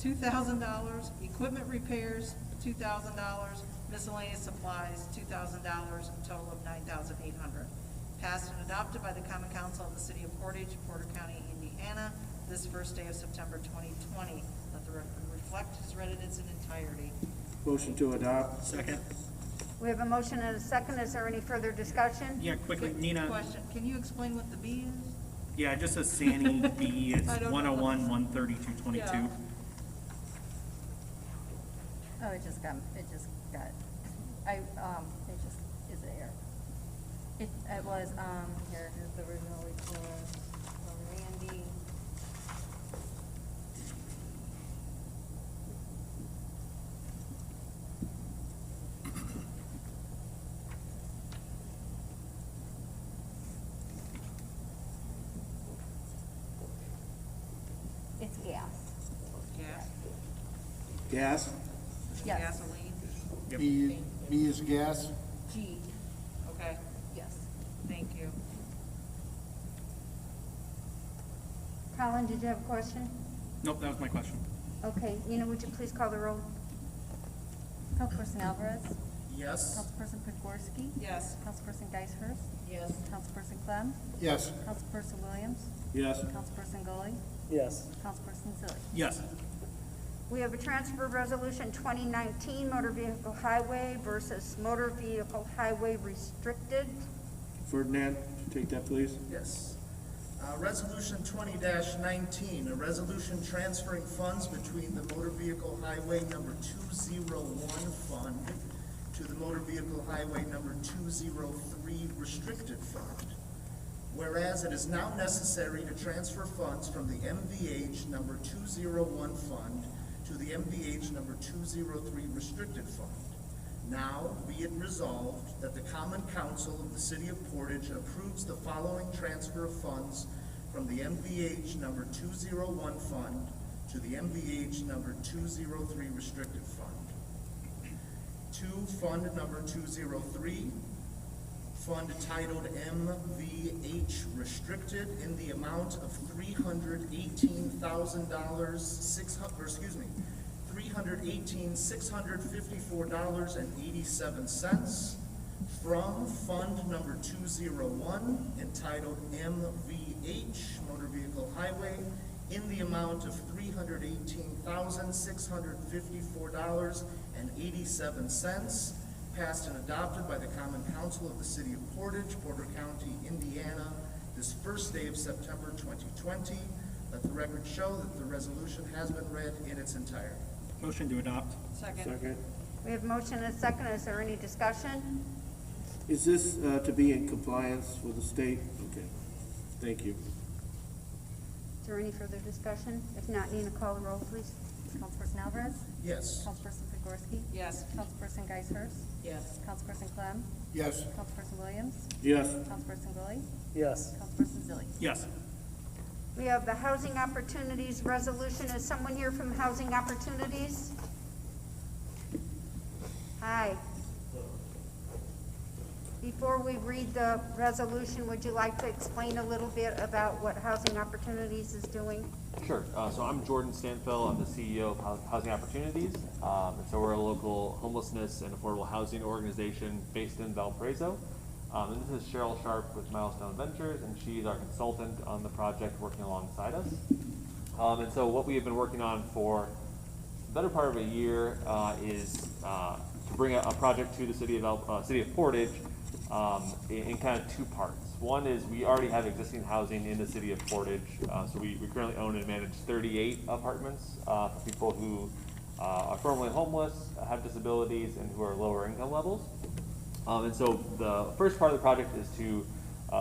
$2,000, equipment repairs, $2,000, miscellaneous supplies, $2,000, a total of $9,800. Passed and adopted by the Common Council of the City of Portage, Porter County, Indiana, this first day of September 2020. Let the record reflect is read in its entirety. Motion to adopt. Second. We have a motion and a second. Is there any further discussion? Yeah, quickly, Nina. Question, can you explain what the B is? Yeah, it just says Sani B, it's I don't know. 101, 132, 22. Yeah. Oh, it just got, it just is there. It was, here, here's the original, which was Randy. It's gas. Gas? Gas. Yes. Gasoline? Yep. B is gas. G, Okay, yes. thank you. Colin, did you have a question? Nope, that was my question. Okay, Nina, would you please call the roll? Councilperson Alvarez? Yes. Councilperson Pegorski? Yes. Councilperson Geishhurst? Yes. Councilperson Clem? Yes. Councilperson Williams? Yes. Councilperson Gully? Yes. Councilperson Zilli? Yes. We have a transfer resolution 2019, motor vehicle highway versus motor vehicle highway restricted. Ferdinand, take that, please. Yes. Resolution 20-19, a resolution transferring funds between the Motor Vehicle Highway number 201 fund to the Motor Vehicle Highway number 203 restricted fund. Whereas it is now necessary to transfer funds from the MVH number 201 fund to the MVH number 203 restricted fund. Now be it resolved that the Common Council of the City of Portage approves the following transfer of funds from the MVH number 201 fund to the MVH number 203 restricted fund. To fund number 203, fund titled MVH restricted in the amount of $318,654.87 from fund number 201 entitled MVH Motor Vehicle Highway in the amount of $318,654.87, passed and adopted by the Common Council of the City of Portage, Porter County, Indiana, this first day of September 2020. Let the record show that the resolution has been read in its entirety. Motion to adopt. Second. Second. We have motion and a second. Is there any discussion? Is this to be in compliance with the state? Okay, thank you. Is there any further discussion? If not, Nina, call the roll, please. Councilperson Alvarez? Yes. Councilperson Zagorski? Yes. Councilperson Geisers? Yes. Councilperson Clem? Yes. Councilperson Williams? Yes. Councilperson Gully? Yes. Councilperson Zilli? Yes. We have the Housing Opportunities Resolution. Is someone here from Housing Opportunities? Hi. Before we read the resolution, would you like to explain a little bit about what Housing Opportunities is doing? Sure. So I'm Jordan Stanfill. I'm the CEO of Housing Opportunities. And so we're a local homelessness and affordable housing organization based in Valparaiso. And this is Cheryl Sharp with Milestone Ventures, and she's our consultant on the project working alongside us. And so what we have been working on for the better part of a year is to bring a project to the city of Portage in kind of two parts. One is we already have existing housing in the city of Portage, so we currently own and manage 38 apartments for people who are formerly homeless, have disabilities, and who are lower income levels. And so the first part of the project is to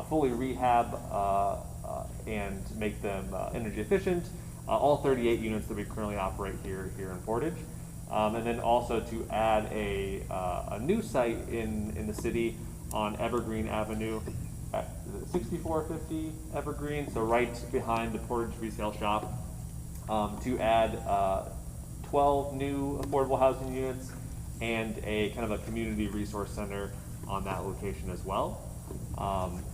fully rehab and make them energy efficient, all 38 units that we currently operate here in Portage. And then also to add a new site in the city on Evergreen Avenue, at 6450 Evergreen, so right behind the Portage Resale Shop, to add 12 new affordable housing units and a kind of a community resource center on that location as well.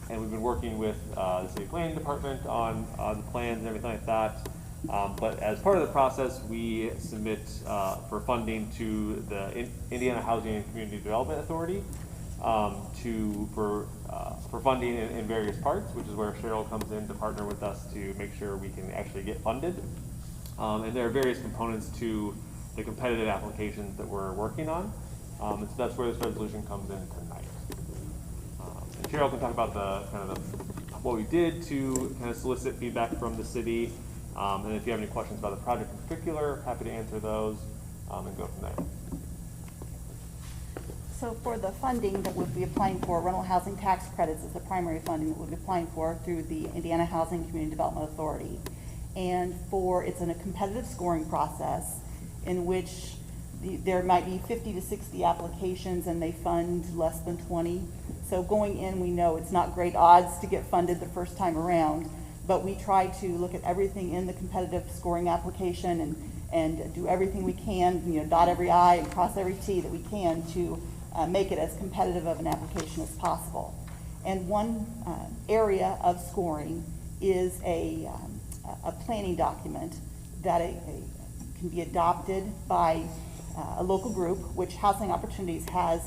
And we've been working with the City Planning Department on the plans and everything like that. But as part of the process, we submit for funding to the Indiana Housing and Community Development Authority for funding in various parts, which is where Cheryl comes in to partner with us to make sure we can actually get funded. And there are various components to the competitive applications that we're working on. And so that's where this resolution comes in tonight. And Cheryl can talk about what we did to kind of solicit feedback from the city. And if you have any questions about the project in particular, happy to answer those and go from there. So for the funding that we'll be applying for, rental housing tax credits is the primary funding that we'll be applying for through the Indiana Housing Community Development Authority. And it's in a competitive scoring process in which there might be 50 to 60 applications and they fund less than 20. So going in, we know it's not great odds to get funded the first time around, but we try to look at everything in the competitive scoring application and do everything we can, dot every I and cross every T that we can to make it as competitive of an application as possible. And one area of scoring is a planning document that can be adopted by a local group, which Housing Opportunities has.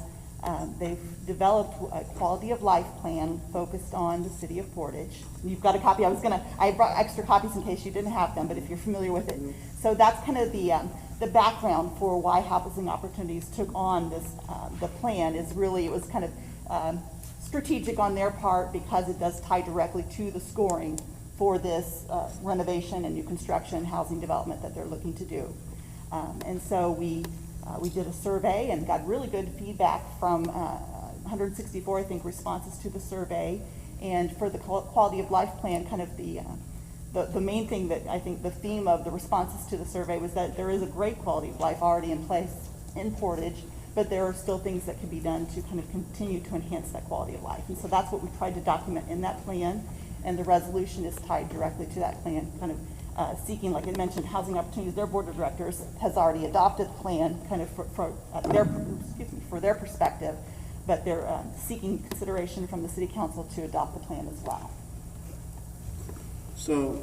They've developed a quality of life plan focused on the city of Portage. You've got a copy. I brought extra copies in case you didn't have them, but if you're familiar with it. So that's kind of the background for why Housing Opportunities took on this. The plan it was kind of strategic on their part because it does tie directly to the scoring for this renovation and new construction housing development that they're looking to do. And so we did a survey and got really good feedback from 164, I think, responses to the survey. And for the quality of life plan, kind of the main thing that I think the theme of the responses to the survey was that there is a great quality of life already in place in Portage, but there are still things that can be done to kind of continue to enhance that quality of life. And so that's what we tried to document in that plan, and the resolution is tied directly to that plan, kind of seeking, like I mentioned, Housing Opportunities, their board of directors has already adopted the plan kind of for their perspective, but they're seeking consideration from the city council to adopt the plan as well. So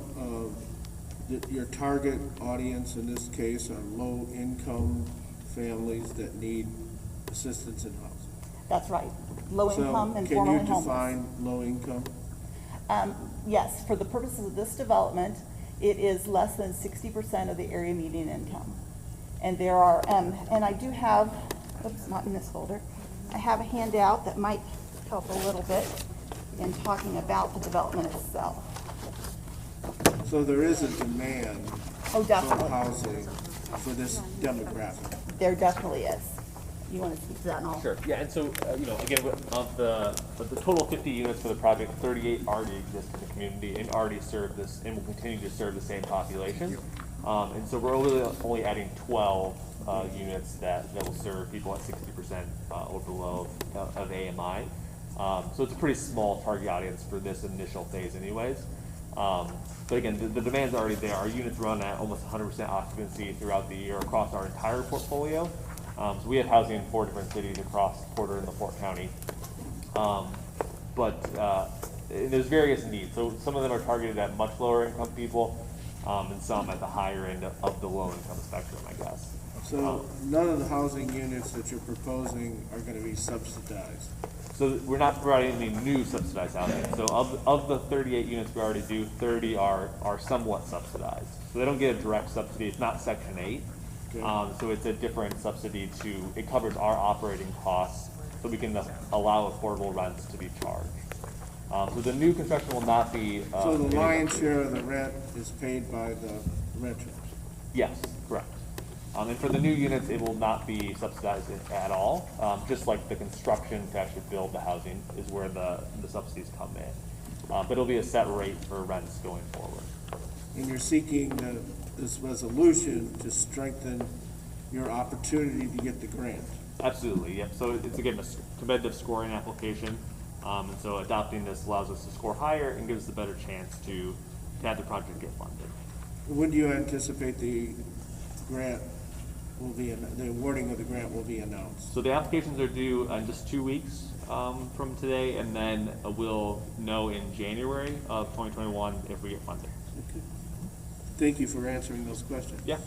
your target audience in this case are low-income families that need assistance in housing. That's right, low income and formerly homeless. Can you define low income? Yes, for the purposes of this development, it is less than 60% of the area median income. And there are, and I do have, oops, not in this folder, I have a handout that might help a little bit in talking about the development itself. So there is a demand for housing for this demographic. There definitely is. you want to speak to that and all? Sure, yeah, and so, you know, again, of the total 50 units for the project, 38 already exist in the community and already serve this, and will continue to serve the same population. And so we're only adding 12 units that will serve people at 60% or below of AMI. So it's a pretty small target audience for this initial phase anyways. But again, the demand's already there. Our units run at almost 100% occupancy throughout the year across our entire portfolio. So we have housing in 4 different cities across Porter and LaPorte County. And there's various needs. So some of them are targeted at much lower income people, and some at the higher end of the low income spectrum, I guess. So none of the housing units that you're proposing are gonna be subsidized? So we're not providing any new subsidized housing. So of the 38 units we already do, 30 are somewhat subsidized. So they don't get a direct subsidy. It's not Section 8. Okay. So it's a different subsidy it covers our operating costs so we can allow affordable rents to be charged. So the new construction will not be. So the lion's share of the rent is paid by the renters? Yes, correct. And for the new units, it will not be subsidized at all. Just like the construction to actually build the housing is where the subsidies come in. But it'll be a set rate for rents going forward. And you're seeking this resolution to strengthen your opportunity to get the grant? Absolutely, yep. So it's again a competitive scoring application. And so adopting this allows us to score higher and gives us a better chance to have the project get funded. When do you anticipate the grant will be, the awarding of the grant will be announced? So the applications are due in just 2 weeks from today, and then we'll know in January of 2021 if we get funded. Okay. Thank you for answering those questions. Yeah.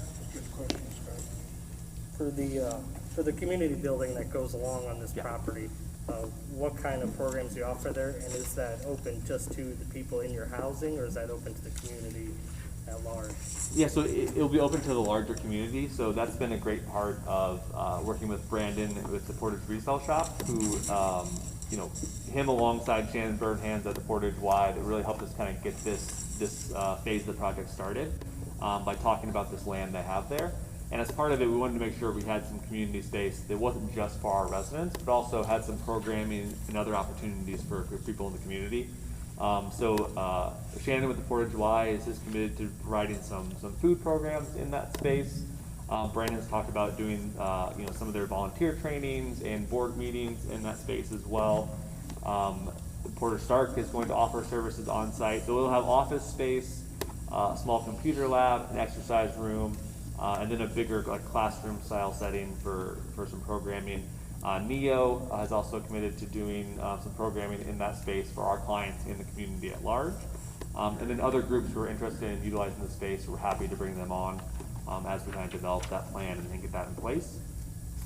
For the community building that goes along on this property, what kind of programs do you offer there? And is that open just to the people in your housing, or is that open to the community at large? Yeah, so it'll be open to the larger community. So that's been a great part of working with Brandon with the Portage Resale Shop, who, you know, him alongside Shannon Burnhans at the Portage Y, that really helped us kind of get this phase of the project started by talking about this land they have there. And as part of it, we wanted to make sure we had some community space that wasn't just for our residents, but also had some programming and other opportunities for people in the community. Shannon with the Portage Y is committed to providing some food programs in that space. Brandon's talked about doing some of their volunteer trainings and board meetings in that space as well. Porter Stark is going to offer services on site, so we'll have office space, a small computer lab, an exercise room, and then a bigger classroom style setting for some programming. NEO has also committed to doing some programming in that space for our clients in the community at large. And then other groups who are interested in utilizing the space, we're happy to bring them on as we kind of develop that plan and get that in place.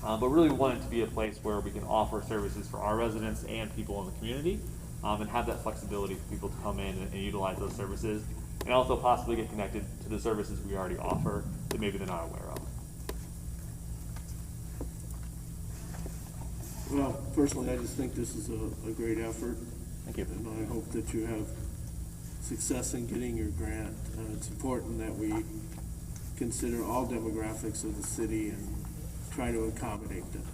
But really we want it to be a place where we can offer services for our residents and people in the community, and have that flexibility for people to come in and utilize those services, and also possibly get connected to the services we already offer that maybe they're not aware of. Well, personally, I just think this is a great effort. Thank you. And I hope that you have success in getting your grant. It's important that we consider all demographics of the city and try to accommodate them.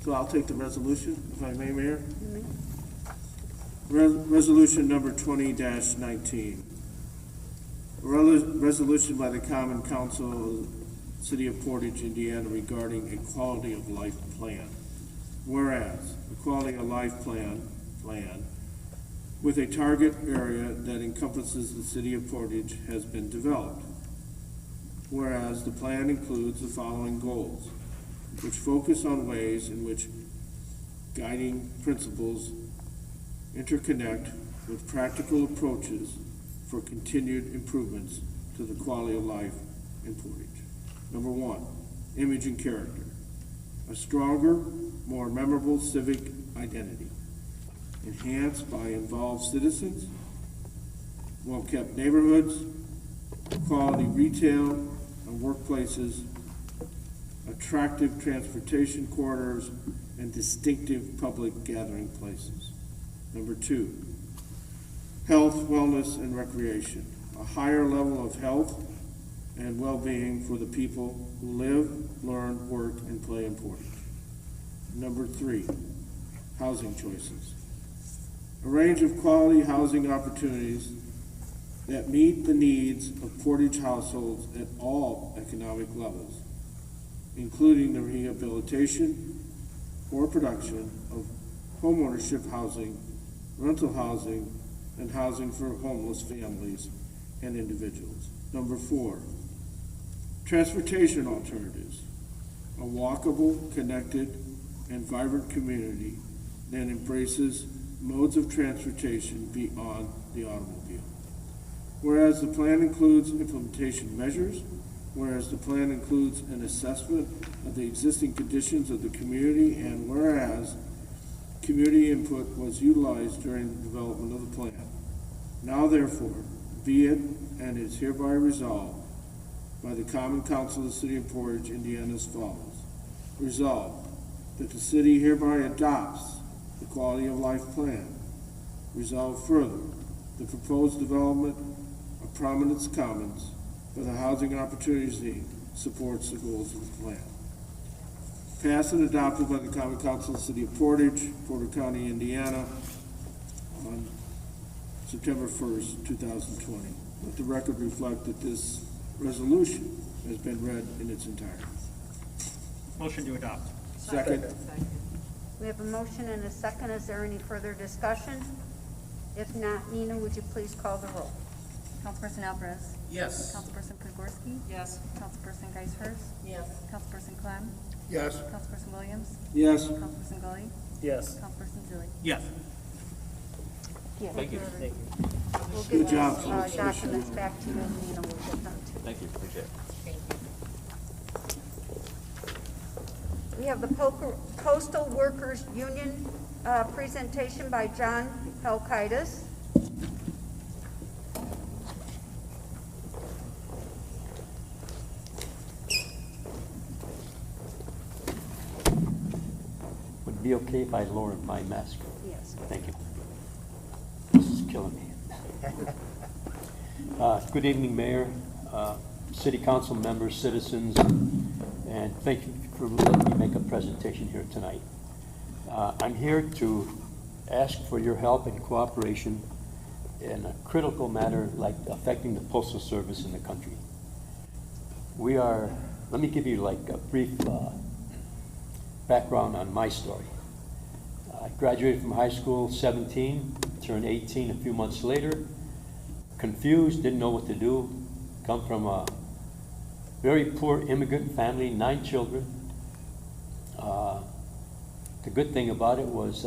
So I'll take the resolution, if I may, Mayor. Resolution number 20-19. Resolution by the Common Council, City of Portage, Indiana, regarding a quality of life plan. Whereas the quality of life plan with a target area that encompasses the City of Portage has been developed. Whereas the plan includes the following goals, which focus on ways in which guiding principles interconnect with practical approaches for continued improvements to the quality of life in Portage. Number 1, image and character. A stronger, more memorable civic identity, enhanced by involved citizens, well-kept neighborhoods, quality retail and workplaces, attractive transportation corridors, and distinctive public gathering places. Number 2, health, wellness, and recreation. A higher level of health, and well-being for the people who live, learn, work, and play in Portage. Number 3, housing choices. A range of quality housing opportunities that meet the needs of Portage households at all economic levels, including the rehabilitation or production of homeownership housing, rental housing, and housing for homeless families and individuals. Number 4, transportation alternatives. A walkable, connected, and vibrant community that embraces modes of transportation beyond the automobile. Whereas the plan includes implementation measures, whereas the plan includes an assessment of the existing conditions of the community, and whereas community input was utilized during the development of the plan. Now therefore, be it and is hereby resolved by the Common Council of the City of Portage, Indiana as follows. Resolved that the city hereby adopts the Quality of Life Plan. Resolved further, the proposed development of Prominence Commons for the Housing Opportunities Inc. supports the goals of the plan. Passed and adopted by the Common Council of the City of Portage, Porter County, Indiana, on September 1st, 2020. Let the record reflect that this resolution has been read in its entirety. Motion to adopt. Second. We have a motion and a second. Is there any further discussion? If not, Nina, would you please call the roll? Councilperson Alvarez? Yes. Councilperson Podgorski? Yes. Councilperson Geisfert? Yes. Councilperson Clem? Yes. Councilperson Williams? Yes. Councilperson Gully? Yes. Councilperson Zilli? Yes. Thank you. We'll Good get job, those folks. documents back to you, and Nina will get them too. Thank you, appreciate it. We have the Postal Workers Union presentation by John Helkitis. Would it be okay if I lower my mask? Yes. Thank you. This is killing me. Good evening, Mayor, City Council members, citizens, and thank you for letting me make a presentation here tonight. I'm here to ask for your help and cooperation in a critical matter like affecting the Postal Service in the country. Let me give you like a brief background on my story. I graduated from high school 17, turned 18 a few months later, confused, didn't know what to do, come from a very poor immigrant family, 9 children. The good thing about it was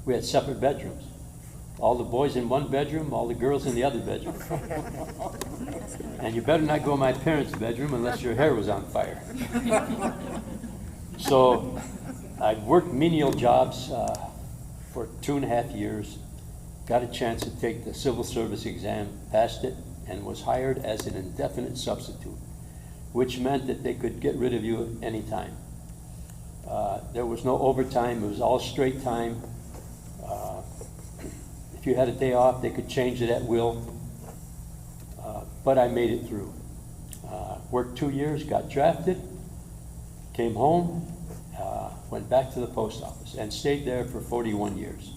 we had separate bedrooms. All the boys in one bedroom, all the girls in the other bedroom. And you better not go in my parents' bedroom unless your hair was on fire. So I worked menial jobs for 2.5 years, got a chance to take the civil service exam, passed it, and was hired as an indefinite substitute, which meant that they could get rid of you at any time. There was no overtime, it was all straight time. If you had a day off, they could change it at will. But I made it through. Worked 2 years, got drafted, came home, went back to the post office, and stayed there for 41 years.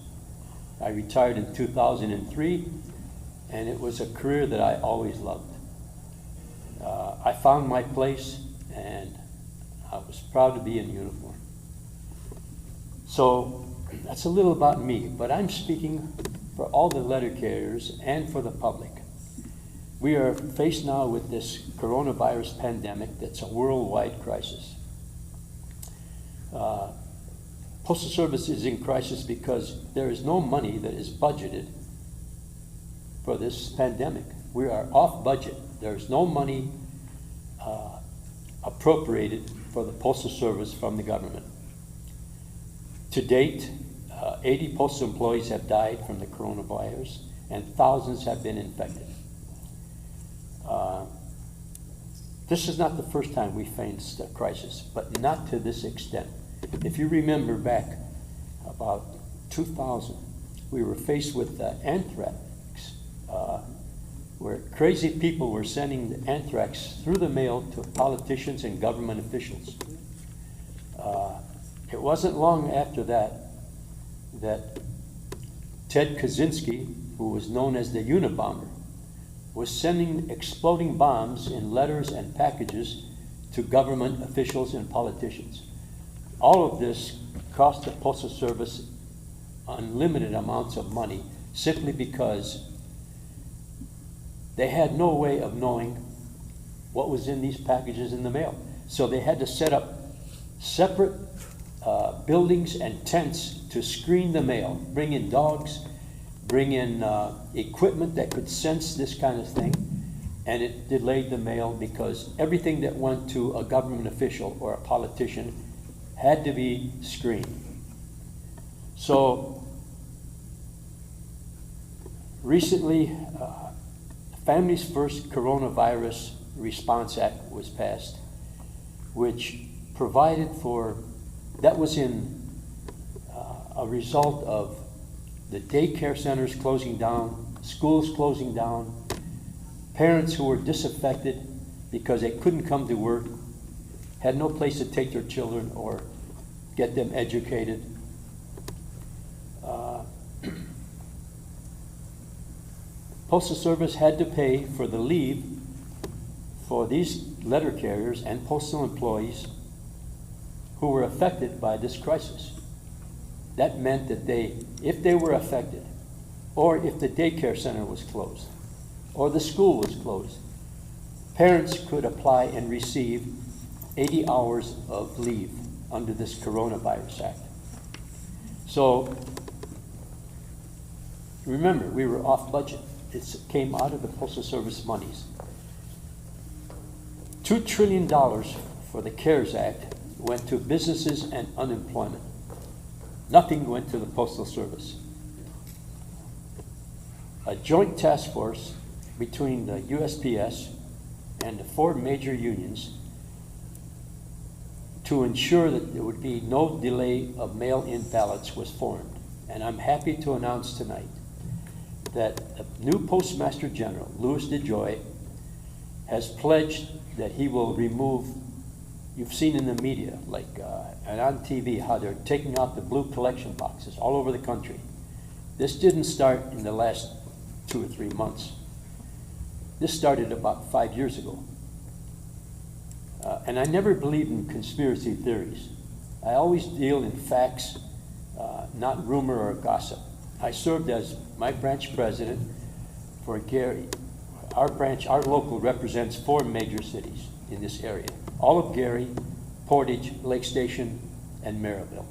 I retired in 2003, and it was a career that I always loved. I found my place, and I was proud to be in uniform. So that's a little about me, but I'm speaking for all the letter carriers and for the public. We are faced now with this coronavirus pandemic that's a worldwide crisis. Postal Service is in crisis because there is no money that is budgeted for this pandemic. We are off budget. There's no money appropriated for the Postal Service from the government. To date, 80 postal employees have died from the coronavirus, and thousands have been infected. This is not the first time we faced a crisis, but not to this extent. If you remember back about 2000, we were faced with anthrax where crazy people were sending anthrax through the mail to politicians and government officials. It wasn't long after that Ted Kaczynski, who was known as the Unabomber, was sending exploding bombs in letters and packages to government officials and politicians. All of this cost the Postal Service unlimited amounts of money simply because they had no way of knowing what was in these packages in the mail. So they had to set up separate buildings and tents to screen the mail, bring in dogs, bring in equipment that could sense this kind of thing, and it delayed the mail because everything that went to a government official or a politician had to be screened. So recently, Families First Coronavirus Response Act was passed, which provided for, that was in a result of the daycare centers closing down, schools closing down, parents who were disaffected because they couldn't come to work, had no place to take their children or get them educated. Postal Service had to pay for the leave for these letter carriers and postal employees who were affected by this crisis. That meant that if they were affected, or if the daycare center was closed, or the school was closed, parents could apply and receive 80 hours of leave under this Coronavirus Act. So remember, we were off budget. It came out of the Postal Service monies. $2 trillion for the CARES Act went to businesses and unemployment. Nothing went to the Postal Service. A joint task force between the USPS and the 4 major unions to ensure that there would be no delay of mail-in ballots was formed. And I'm happy to announce tonight that the new Postmaster General, Louis DeJoy, has pledged that he will remove, you've seen in the media, like and on TV, how they're taking out the blue collection boxes all over the country. This didn't start in the last 2 or 3 months. This started about 5 years ago. And I never believed in conspiracy theories. I always deal in facts, not rumor or gossip. I served as my branch president for Gary. Our branch, our local represents 4 major cities in this area. All of Gary, Portage, Lake Station, and Maryville.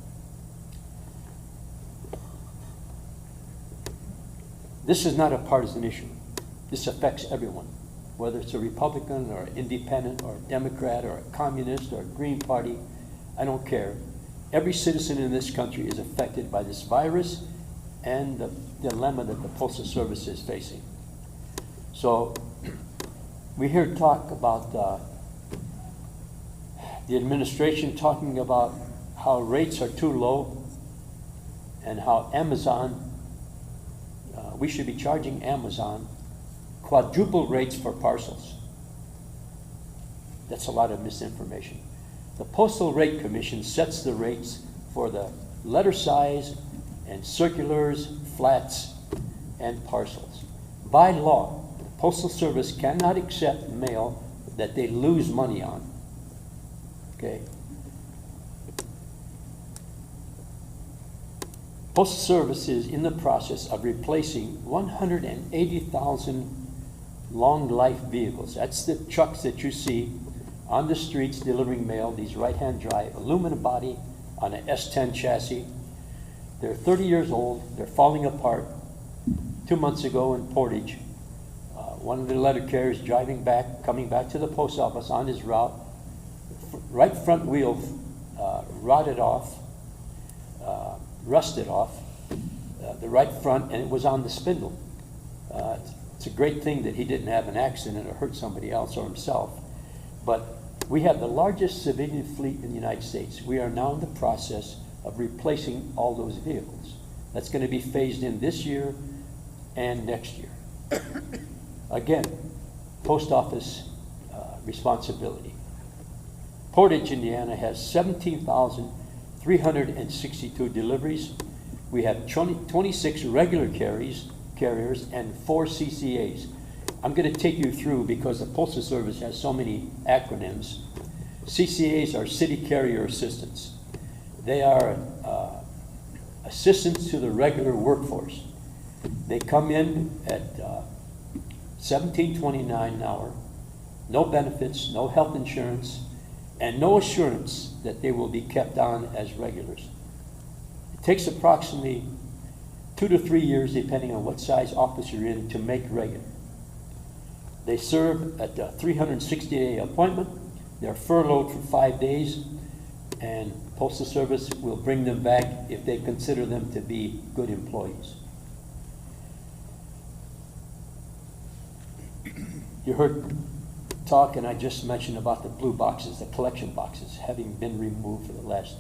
This is not a partisan issue. This affects everyone, whether it's a Republican or an independent or a Democrat or a communist or a Green Party. I don't care. Every citizen in this country is affected by this virus and the dilemma that the Postal Service is facing. So we hear talk about the administration talking about how rates are too low and how Amazon, we should be charging Amazon quadruple rates for parcels. That's a lot of misinformation. The Postal Rate Commission sets the rates for the letter size and circulars, flats, and parcels. By law, the Postal Service cannot accept mail that they lose money on. Okay? Postal Service is in the process of replacing 180,000 long life vehicles. That's the trucks that you see on the streets delivering mail, these right-hand drive, aluminum body on an S10 chassis. They're 30 years old, they're falling apart. 2 months ago in Portage, one of the letter carriers coming back to the post office on his route, right front wheel rusted off, the right front, and it was on the spindle. It's a great thing that he didn't have an accident or hurt somebody else or himself. But we have the largest civilian fleet in the United States. We are now in the process of replacing all those vehicles. That's going to be phased in this year and next year. Again, post office responsibility. Portage, Indiana has 17,362 deliveries. We have 26 regular carriers and 4 CCAs. I'm going to take you through, because the Postal Service has so many acronyms. CCAs are City Carrier Assistants. They are assistants to the regular workforce. They come in at $17.29 an hour, no benefits, no health insurance, and no assurance that they will be kept on as regulars. It takes approximately 2 to 3 years, depending on what size office you're in, to make regular. They serve at a 360-day appointment. They're furloughed for 5 days, and Postal Service will bring them back if they consider them to be good employees. You heard talk, and I just mentioned about the blue boxes, the collection boxes, having been removed for the last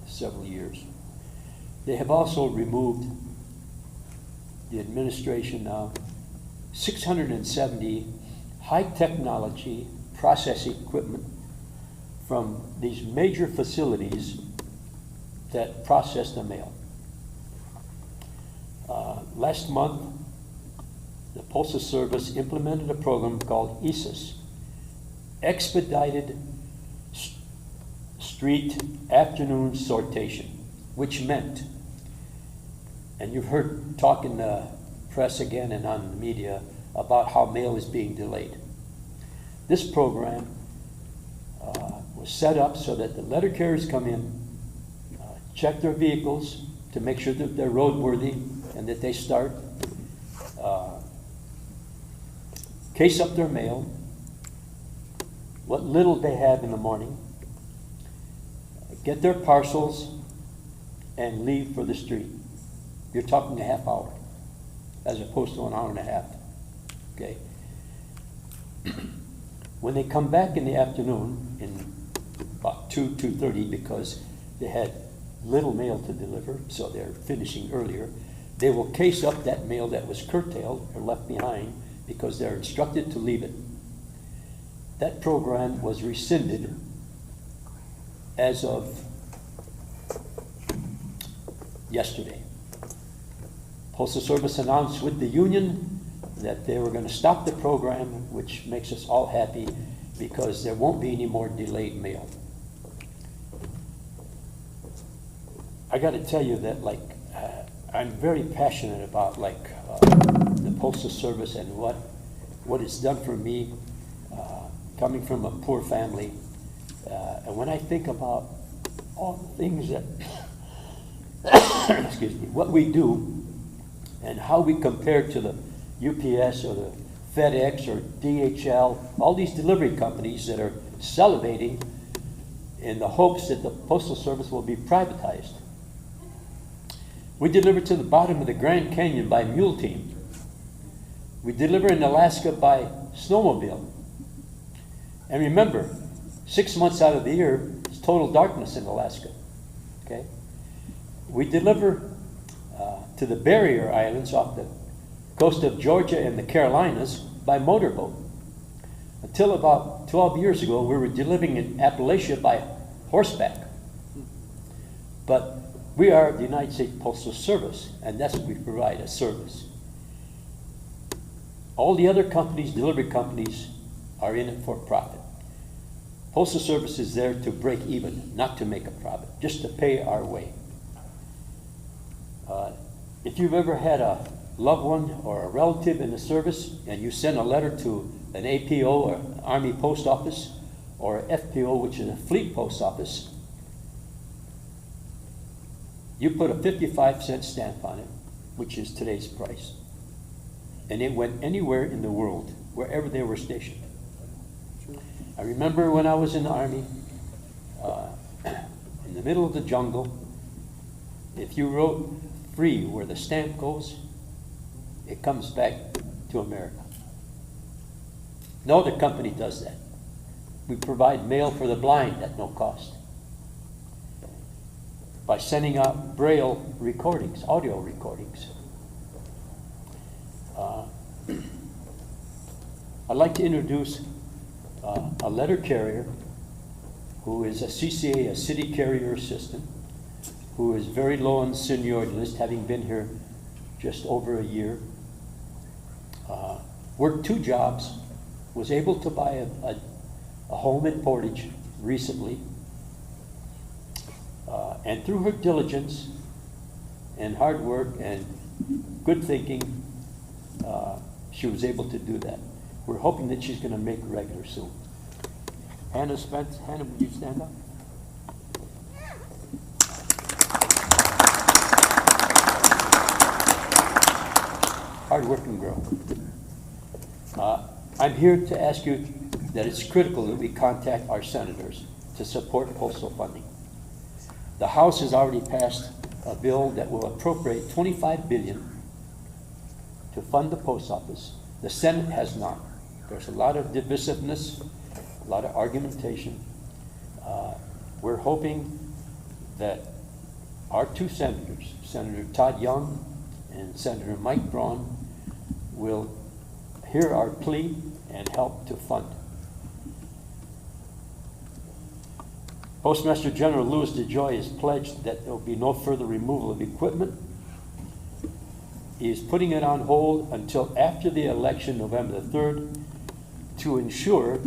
several years. They have also removed, the administration now, 670 high technology processing equipment from these major facilities that process the mail. Last month, the Postal Service implemented a program called ESIS, Expedited Street Afternoon Sortation, which meant, and you've heard talk in the press again and on the media about how mail is being delayed. This program was set up so that the letter carriers come in, check their vehicles to make sure that they're roadworthy and that they start, case up their mail, what little they have in the morning, get their parcels, and leave for the street. You're talking a half hour, as opposed to an hour and a half. Okay. When they come back in the afternoon, in about 2:30, because they had little mail to deliver, so they're finishing earlier, they will case up that mail that was curtailed or left behind because they're instructed to leave it. That program was rescinded as of yesterday. Postal Service announced with the union that they were going to stop the program, which makes us all happy because there won't be any more delayed mail. I got to tell you that, I'm very passionate about the Postal Service and what it's done for me, coming from a poor family. And when I think about all the things that, excuse me, what we do and how we compare to the UPS or the FedEx or DHL, all these delivery companies that are salivating in the hopes that the Postal Service will be privatized. We deliver to the bottom of the Grand Canyon by mule team. We deliver in Alaska by snowmobile. And remember, 6 months out of the year, it's total darkness in Alaska. Okay? We deliver to the barrier islands off the coast of Georgia and the Carolinas by motorboat. Until about 12 years ago, we were delivering in Appalachia by horseback. But we are the United States Postal Service, and that's what we provide, a service. All the other companies, delivery companies, are in it for profit. Postal Service is there to break even, not to make a profit, just to pay our way. If you've ever had a loved one or a relative in the service and you send a letter to an APO or an Army Post Office or an FPO, which is a Fleet Post Office, you put a 55-cent stamp on it, which is today's price. And it went anywhere in the world, wherever they were stationed. I remember when I was in the Army, in the middle of the jungle, if you wrote free where the stamp goes, it comes back to America. No other company does that. We provide mail for the blind at no cost by sending out Braille recordings, audio recordings. I'd like to introduce a letter carrier who is a CCA, a city carrier assistant, who is very low on the seniority list, having been here just over a year. Worked 2 jobs, was able to buy a home in Portage recently. And through her diligence and hard work and good thinking, she was able to do that. We're hoping that she's going to make regular soon. Hannah Spence, Hannah, would you stand up? Hard-working girl. I'm here to ask you that it's critical that we contact our senators to support postal funding. The House has already passed a bill that will appropriate $25 billion to fund the post office. The Senate has not. There's a lot of divisiveness, a lot of argumentation. We're hoping that our 2 senators, Senator Todd Young and Senator Mike Braun, will hear our plea and help to fund. Postmaster General Louis DeJoy has pledged that there will be no further removal of equipment. He is putting it on hold until after the election, November the 3rd, to ensure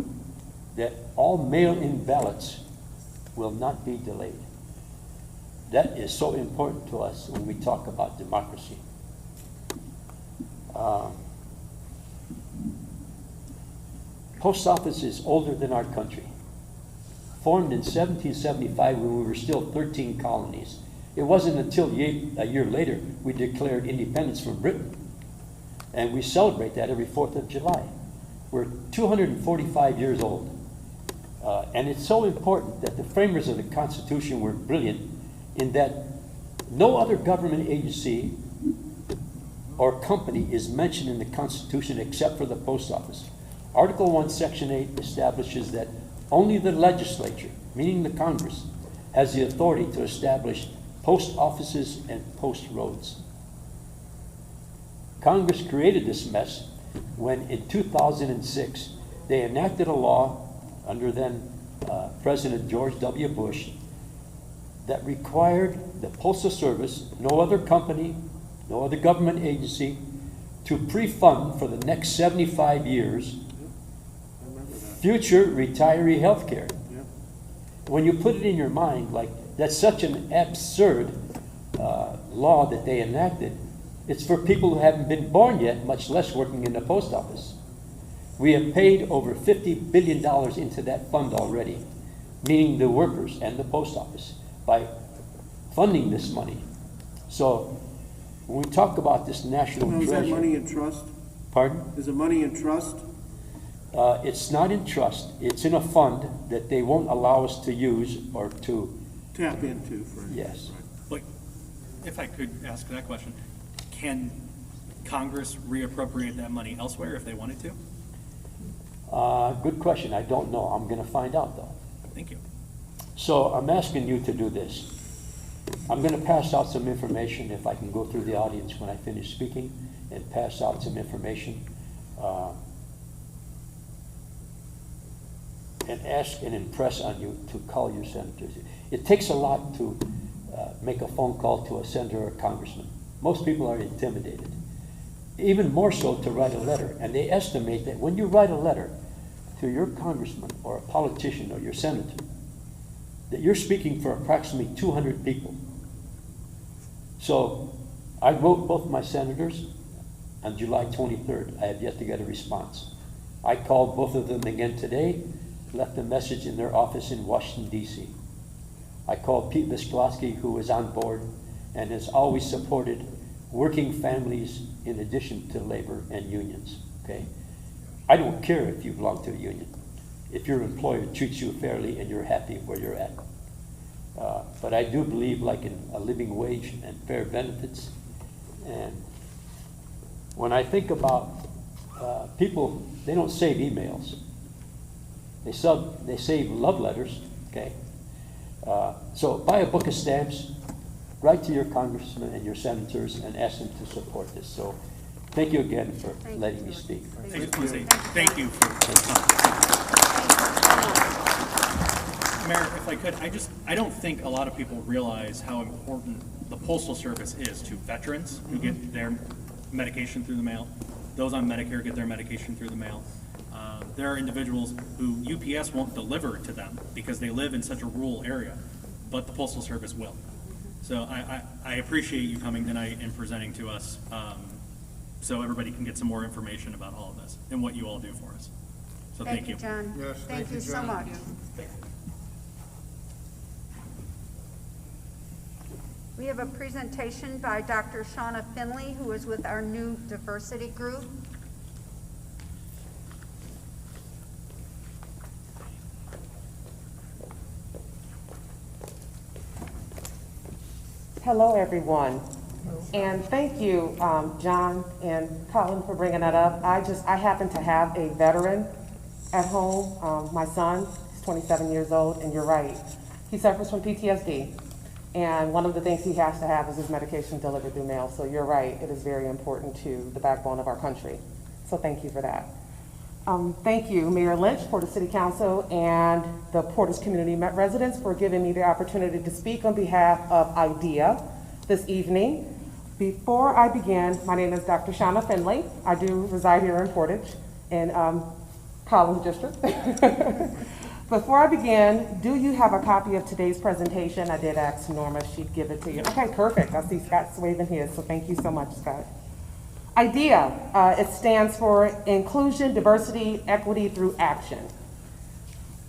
that all mail-in ballots will not be delayed. That is so important to us when we talk about democracy. Post office is older than our country. Formed in 1775 when we were still 13 colonies. It wasn't until a year later we declared independence from Britain. And we celebrate that every 4th of July. We're 245 years old. And it's so important that the framers of the Constitution were brilliant in that no other government agency or company is mentioned in the Constitution except for the post office. Article 1, Section 8 establishes that only the legislature, meaning the Congress, has the authority to establish post offices and post roads. Congress created this mess when in 2006 they enacted a law under then President George W. Bush that required the Postal Service, no other company, no other government agency, to pre-fund for the next 75 years future retiree health care. When you put it in your mind, like, that's such an absurd law that they enacted. It's for people who haven't been born yet, much less working in the post office. We have paid over $50 billion into that fund already, meaning the workers and the post office, by funding this money. So when we talk about this national treasure... Is that money in trust? Pardon? Is the money in trust? It's not in trust. It's in a fund that they won't allow us to use or to... Tap into, for Yes. But if I could ask that question, can Congress reappropriate that money elsewhere if they wanted to? Good question. I don't know. I'm going to find out, though. Thank you. So I'm asking you to do this. I'm going to pass out some information, if I can go through the audience when I finish speaking, and pass out some information. And ask and impress on you to call your senators. It takes a lot to make a phone call to a senator or a congressman. Most people are intimidated. Even more so to write a letter. And they estimate that when you write a letter to your congressman or a politician or your senator, that you're speaking for approximately 200 people. So I wrote both my senators on July 23rd. I have yet to get a response. I called both of them again today, left a message in their office in Washington, D.C. I called Pete Visklowski, who is on board and has always supported working families in addition to labor and unions, okay? I don't care if you belong to a union, if your employer treats you fairly and you're happy where you're at. But I do believe, like, in a living wage and fair benefits. And when I think about people, they don't save emails. They save love letters, okay? So buy a book of stamps, write to your congressmen and your senators and ask them to support this. So Thank you again for Thank letting you, me George. speak. I just want to say thank you for Mayor, if I could, I don't think a lot of people realize how important the Postal Service is to veterans who get their medication through the mail. Those on Medicare get their medication through the mail. There are individuals who UPS won't deliver to them because they live in such a rural area, but the Postal Service will. So I appreciate you coming tonight and presenting to us so everybody can get some more information about all of this and what you all do for us. So thank you. John. Yes, Thank you so John. much. We have a presentation by Dr. Shauna Finley, who is with our new diversity group. Hello, everyone. And thank you, John and Colin, for bringing that up. I happen to have a veteran at home. My son is 27 years old, and you're right. He suffers from PTSD. And one of the things he has to have is his medication delivered through mail. So you're right, it is very important to the backbone of our country. So thank you for that. Thank you, Mayor Lynch, Portage City Council, and the Portage community residents for giving me the opportunity to speak on behalf of IDEA this evening. Before I begin, my name is Dr. Shauna Finley. I do reside here in Portage in Collins District. Before I begin, do you have a copy of today's presentation? I did ask Norma if she'd give it to you. Okay, perfect. I see Scott's waving his, so thank you so much, Scott. IDEA, it stands for Inclusion, Diversity, Equity Through Action.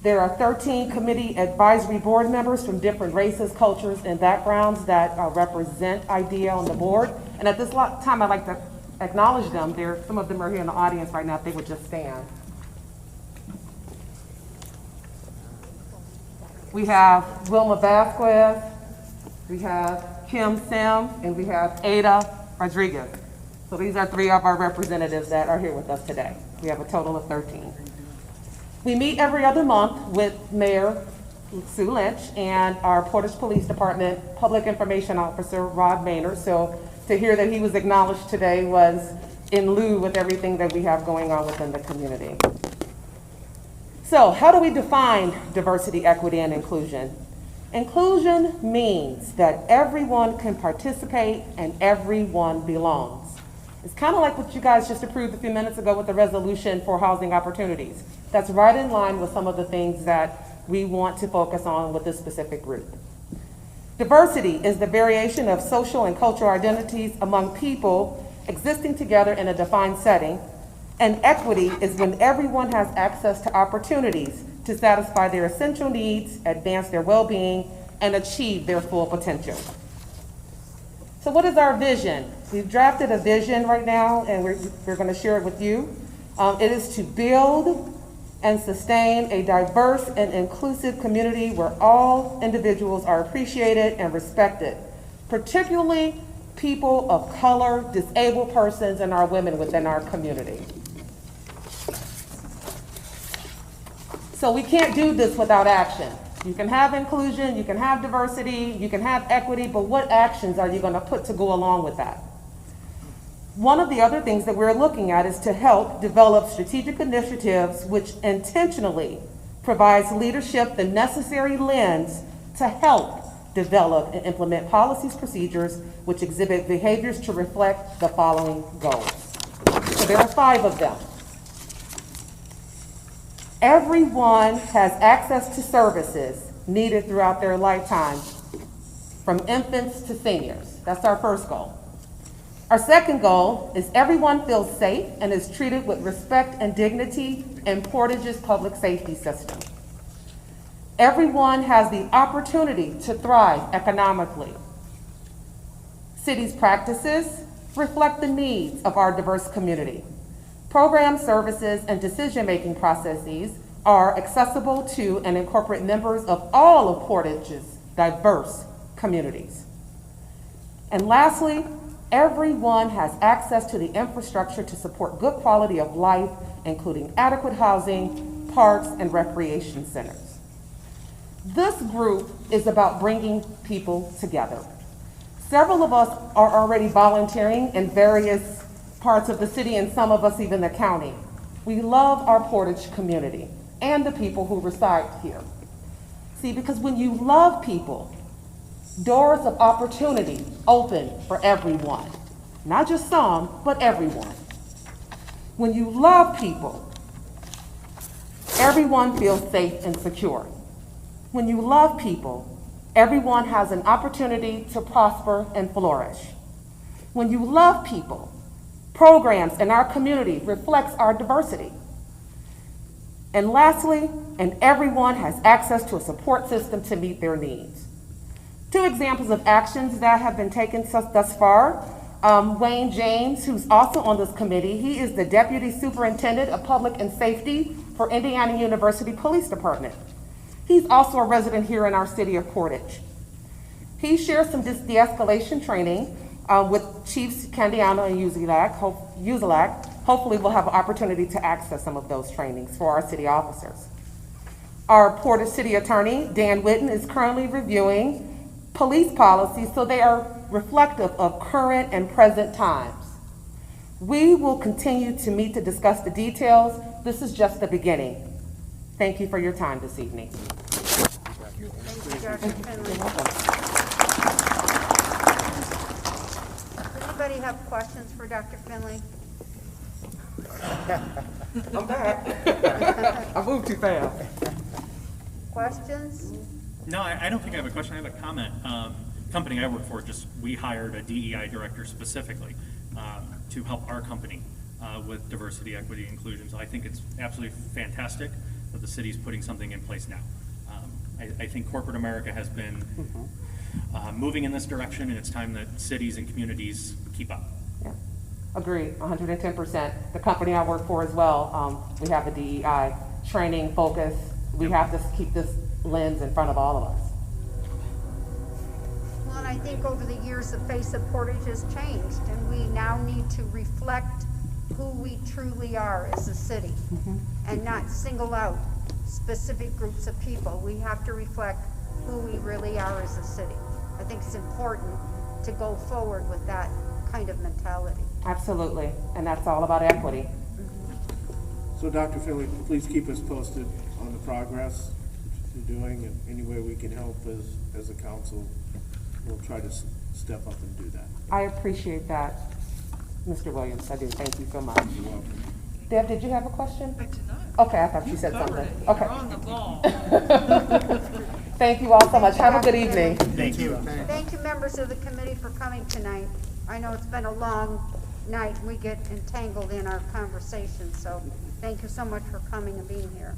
There are 13 committee advisory board members from different races, cultures, and backgrounds that represent IDEA on the board. And at this time, I'd like to acknowledge them. Some of them are here in the audience right now, if they would just stand. We have Wilma Vasquez, we have Kim Sim, and we have Ada Rodriguez. So these are 3 of our representatives that are here with us today. We have a total of 13. We meet every other month with Mayor Sue Lynch and our Portage Police Department Public Information Officer, Rod Maynard. So to hear that he was acknowledged today was in lieu with everything that we have going on within the community. So how do we define diversity, equity, and inclusion? Inclusion means that everyone can participate and everyone belongs. It's kind of like what you guys just approved a few minutes ago with the resolution for housing opportunities. That's right in line with some of the things that we want to focus on with this specific group. Diversity is the variation of social and cultural identities among people existing together in a defined setting, and equity is when everyone has access to opportunities to satisfy their essential needs, advance their well-being, and achieve their full potential. So what is our vision? We've drafted a vision right now, and we're going to share it with you. It is to build and sustain a diverse and inclusive community where all individuals are appreciated and respected, particularly people of color, disabled persons, and our women within our community. So we can't do this without action. You can have inclusion, you can have diversity, you can have equity, but what actions are you going to put to go along with that? One of the other things that we're looking at is to help develop strategic initiatives which intentionally provides leadership the necessary lens to help develop and implement policies, procedures which exhibit behaviors to reflect the following goals. So there are 5 of them. Everyone has access to services needed throughout their lifetime, from infants to seniors. That's our first goal. Our second goal is everyone feels safe and is treated with respect and dignity in Portage's public safety system. Everyone has the opportunity to thrive economically. City's practices reflect the needs of our diverse community. Program services and decision-making processes are accessible to and incorporate members of all of Portage's diverse communities. And lastly, everyone has access to the infrastructure to support good quality of life, including adequate housing, parks, and recreation centers. This group is about bringing people together. Several of us are already volunteering in various parts of the city and some of us even the county. We love our Portage community and the people who reside here. See, because when you love people, doors of opportunity open for everyone. Not just some, but everyone. When you love people, everyone feels safe and secure. When you love people, everyone has an opportunity to prosper and flourish. When you love people, programs in our community reflects our diversity. And lastly, and everyone has access to a support system to meet their needs. 2 examples of actions that have been taken thus far. Wayne James, who's also on this committee, he is the Deputy Superintendent of Public and Safety for Indiana University Police Department. He's also a resident here in our city of Portage. He shares some de-escalation training with Chiefs Candiano and Uzelak. Hopefully we'll have an opportunity to access some of those trainings for our city officers. Our Portage City Attorney, Dan Whitten, is currently reviewing police policies so they are reflective of current and present times. We will continue to meet to discuss the details. This is just the beginning. Thank you for your time this evening. Thank you, Dr. Finley. Does anybody have questions for Dr. Finley? I'm back. I moved too fast. Questions? No, I don't think I have a question. I have a comment. Company I work for, we hired a DEI director specifically to help our company with diversity, equity, inclusion. So I think it's absolutely fantastic that the city's putting something in place now. I think corporate America has been moving in this direction, and it's time that cities and communities keep up. Yeah. Agree, 110%. The company I work for as well, we have a DEI training focus. We have to keep this lens in front of all of us. Well, and I think over the years, the face of Portage has changed, and we now need to reflect who we truly are as a city and not single out specific groups of people. We have to reflect who we really are as a city. I think it's important to go forward with that kind of mentality. Absolutely, and that's all about equity. So Dr. Finley, please keep us posted on the progress that you're doing, and any way we can help as a council, we'll try to step up and do that. I appreciate that, Mr. Williams. I do. Thank you so much. You're welcome. Deb, did you have a question? I did not. Okay, I thought you said something. Covered it. Okay. You're on the ball. Thank you all so much. Have a good evening. Thank you. Thank you, members of the committee, for coming tonight. I know it's been a long night, and we get entangled in our conversation, so thank you so much for coming and being here.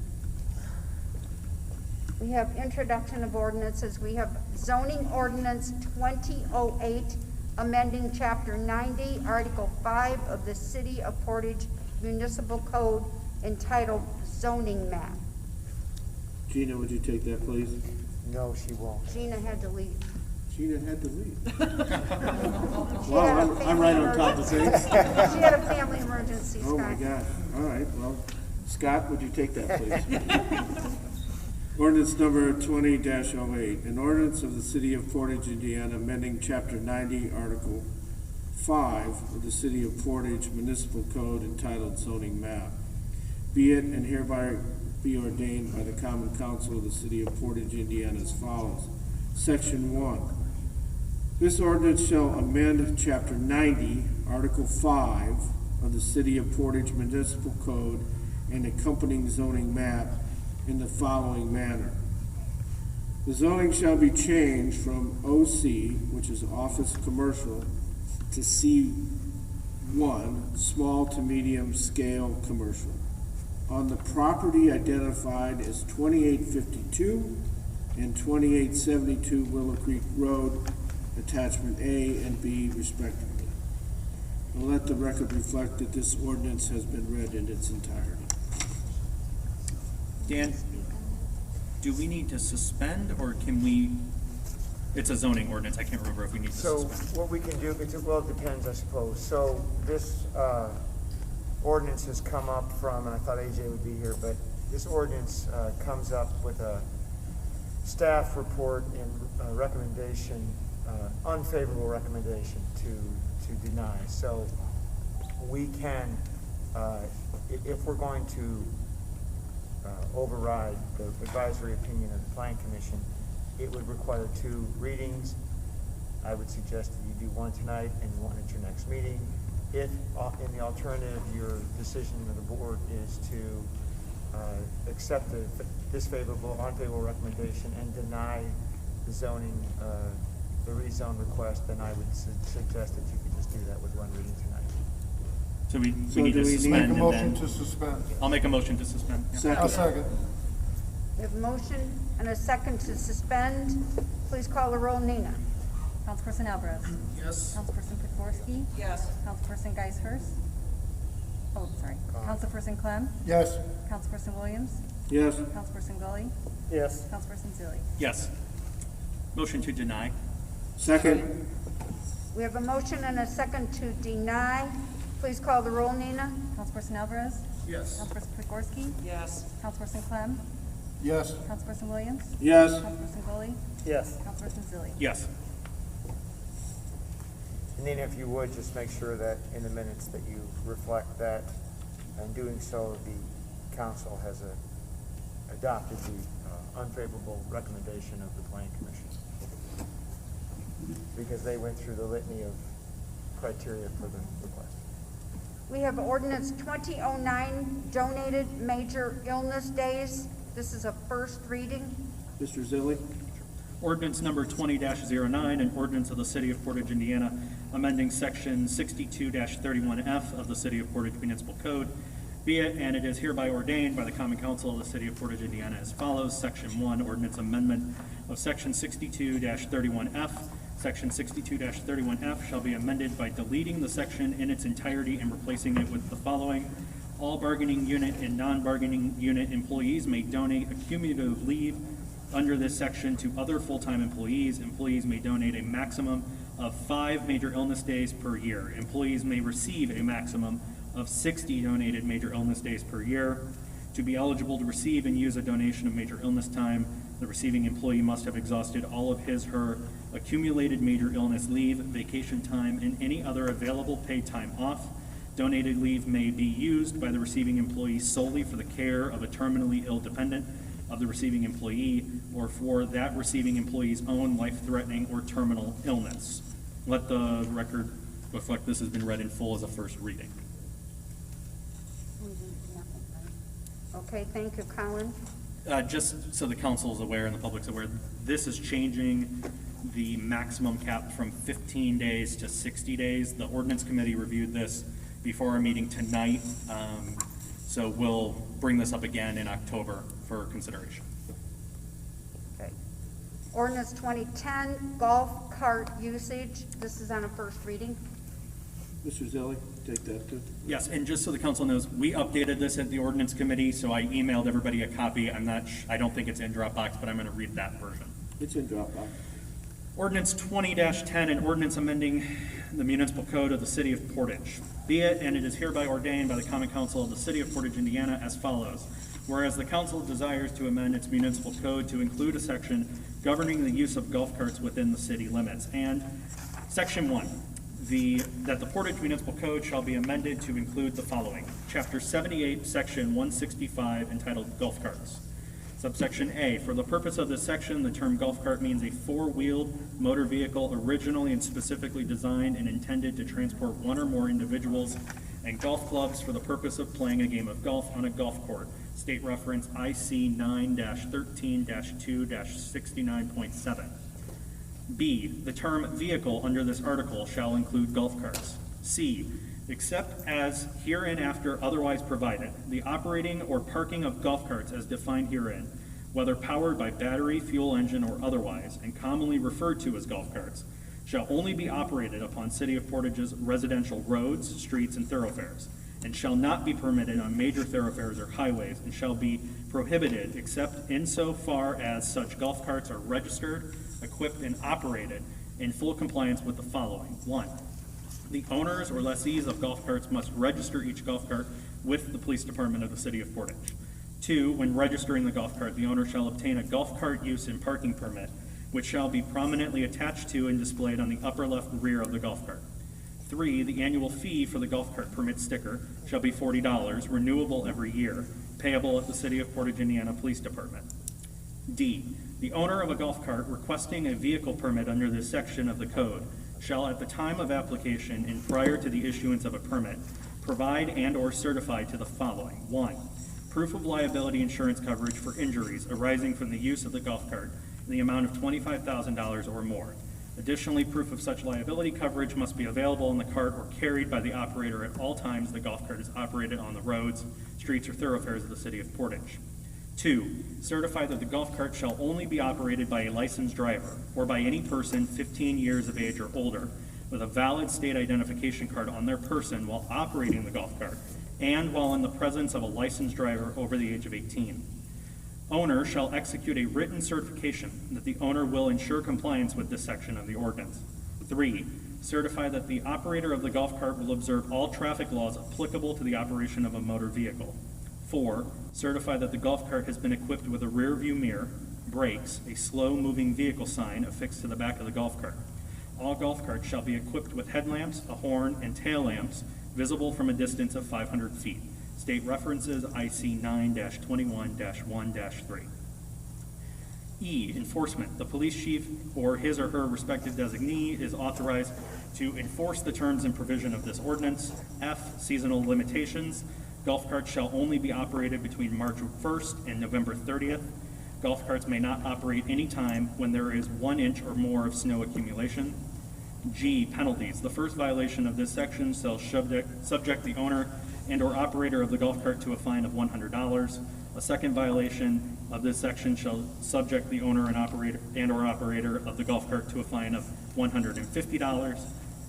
We have introduction of ordinances. We have zoning ordinance 2008, amending chapter 90, article 5 of the City of Portage Municipal Code, entitled zoning map. Gina, would you take that, please? No, she won't. Gina had to leave. Gina had to leave. She Well, had a I'm family right on top of things. She had a family emergency, Scott. Oh, my gosh. All right, well, Scott, would you take that, please? Ordinance number 20-08, an ordinance of the City of Portage, Indiana, amending Chapter 90, Article 5 of the City of Portage Municipal Code, entitled Zoning Map. Be it and hereby be ordained by the Common Council of the City of Portage, Indiana, as follows. Section 1. This ordinance shall amend Chapter 90, Article 5 of the City of Portage Municipal Code and accompanying zoning map in the following manner. The zoning shall be changed from OC, which is office commercial, to C1, small to medium scale commercial, on the property identified as 2852 and 2872 Willow Creek Road, attachment A and B respectively. And let the record reflect that this ordinance has been read in its entirety. Dan, do we need to suspend, or can we, it's a zoning ordinance, I can't remember if we need to So suspend. what we can do, well, it depends, I suppose. So this ordinance has come up from, and I thought AJ would be here, but this ordinance comes up with a staff report and recommendation, unfavorable recommendation to deny. So we can, if we're going to override the advisory opinion of the Plan Commission, it would require 2 readings. I would suggest that you do one tonight and one at your next meeting. If, in the alternative, your decision of the board is to accept the unfavorable recommendation and deny the zoning, the rezone request, then I would suggest that you could just do that with 1 reading tonight. So we So need do to we need suspend a and motion then. to suspend? I'll make a motion to suspend. Yeah. I'll second. We have a motion and a second to suspend. Please call the roll, Nina. Councilperson Alvarez. Yes. Councilperson Prikorsky. Yes. Councilperson Geisfurst. Oh, sorry. Councilperson Clem. Yes. Councilperson Williams. Yes. Councilperson Gully. Yes. Councilperson Zilli. Yes. Motion to deny. Second. We have a motion and a second to deny. Please call the roll, Nina. Councilperson Alvarez. Yes. Councilperson Prikorsky. Yes. Councilperson Clem. Yes. Councilperson Williams. Yes. Councilperson Gully. Yes. Councilperson Zilli. Yes. And then if you would, just make sure that in the minutes that you reflect that, and doing so, the council has adopted the unfavorable recommendation of the Plan Commission. Because they went through the litany of criteria for the request. We have ordinance 2009, donated major illness days. This is a first reading. Mr. Zilli? Ordinance number 20-09, an ordinance of the City of Portage, Indiana, amending section 62-31F of the City of Portage Municipal Code. Be it, and it is hereby ordained by the Common Council of the City of Portage, Indiana as follows. Section 1, ordinance amendment of section 62-31F. Section 62-31F shall be amended by deleting the section in its entirety and replacing it with the following. All bargaining unit and non-bargaining unit employees may donate accumulative leave under this section to other full-time employees. Employees may donate a maximum of 5 major illness days per year. Employees may receive a maximum of 60 donated major illness days per year. To be eligible to receive and use a donation of major illness time, the receiving employee must have exhausted all of his/her accumulated major illness leave, vacation time, and any other available paid time off. Donated leave may be used by the receiving employee solely for the care of a terminally ill dependent of the receiving employee or for that receiving employee's own life-threatening or terminal illness. Let the record reflect this has been read in full as a first reading. Okay, thank you, Colin. Just so the council is aware and the public's aware, this is changing the maximum cap from 15 days to 60 days. The ordinance committee reviewed this before our meeting tonight, so we'll bring this up again in October for consideration. Okay. Ordinance 2010, golf cart usage. This is on a first reading. Mr. Zilli, take that too. Yes, and just so the council knows, we updated this at the ordinance committee, so I emailed everybody a copy. I don't think it's in Dropbox, but I'm gonna read that version. It's in Dropbox. Ordinance 20-10, an ordinance amending the municipal code of the City of Portage. Be it, and it is hereby ordained by the Common Council of the City of Portage, Indiana as follows. Whereas the council desires to amend its municipal code to include a section governing the use of golf carts within the city limits. And Section 1, that the Portage Municipal Code shall be amended to include the following. Chapter 78, Section 165, entitled Golf Carts. Subsection A, for the purpose of this section, the term golf cart means a four-wheeled motor vehicle originally and specifically designed and intended to transport one or more individuals and golf clubs for the purpose of playing a game of golf on a golf court. State reference IC 9-13-2-69.7. B, the term vehicle under this article shall include golf carts. C, except as hereinafter otherwise provided, the operating or parking of golf carts as defined herein, whether powered by battery, fuel engine, or otherwise, and commonly referred to as golf carts, shall only be operated upon City of Portage's residential roads, streets, and thoroughfares, and shall not be permitted on major thoroughfares or highways, and shall be prohibited except insofar as such golf carts are registered, equipped, and operated in full compliance with the following. 1, the owners or lessees of golf carts must register each golf cart with the police department of the City of Portage. 2, when registering the golf cart, the owner shall obtain a golf cart use and parking permit, which shall be prominently attached to and displayed on the upper left rear of the golf cart. 3, the annual fee for the golf cart permit sticker shall be $40, renewable every year, payable at the City of Portage, Indiana Police Department. D, the owner of a golf cart requesting a vehicle permit under this section of the code shall, at the time of application and prior to the issuance of a permit, provide and/or certify to the following. 1, proof of liability insurance coverage for injuries arising from the use of the golf cart in the amount of $25,000 or more. Additionally, proof of such liability coverage must be available in the cart or carried by the operator at all times the golf cart is operated on the roads, streets, or thoroughfares of the City of Portage. 2, certify that the golf cart shall only be operated by a licensed driver or by any person 15 years of age or older with a valid state identification card on their person while operating the golf cart and while in the presence of a licensed driver over the age of 18. Owner shall execute a written certification that the owner will ensure compliance with this section of the ordinance. 3, certify that the operator of the golf cart will observe all traffic laws applicable to the operation of a motor vehicle. 4, certify that the golf cart has been equipped with a rear view mirror, brakes, a slow-moving vehicle sign affixed to the back of the golf cart. All golf carts shall be equipped with headlamps, a horn, and tail lamps visible from a distance of 500 feet. State references IC 9-21-1-3. E, enforcement. The police chief or his or her respective designee is authorized to enforce the terms and provision of this ordinance. F, seasonal limitations. Golf carts shall only be operated between March 1st and November 30th. Golf carts may not operate any time when there is 1 inch or more of snow accumulation. G, penalties. The first violation of this section shall subject the owner and or operator of the golf cart to a fine of $100. A second violation of this section shall subject the owner and or operator of the golf cart to a fine of $150.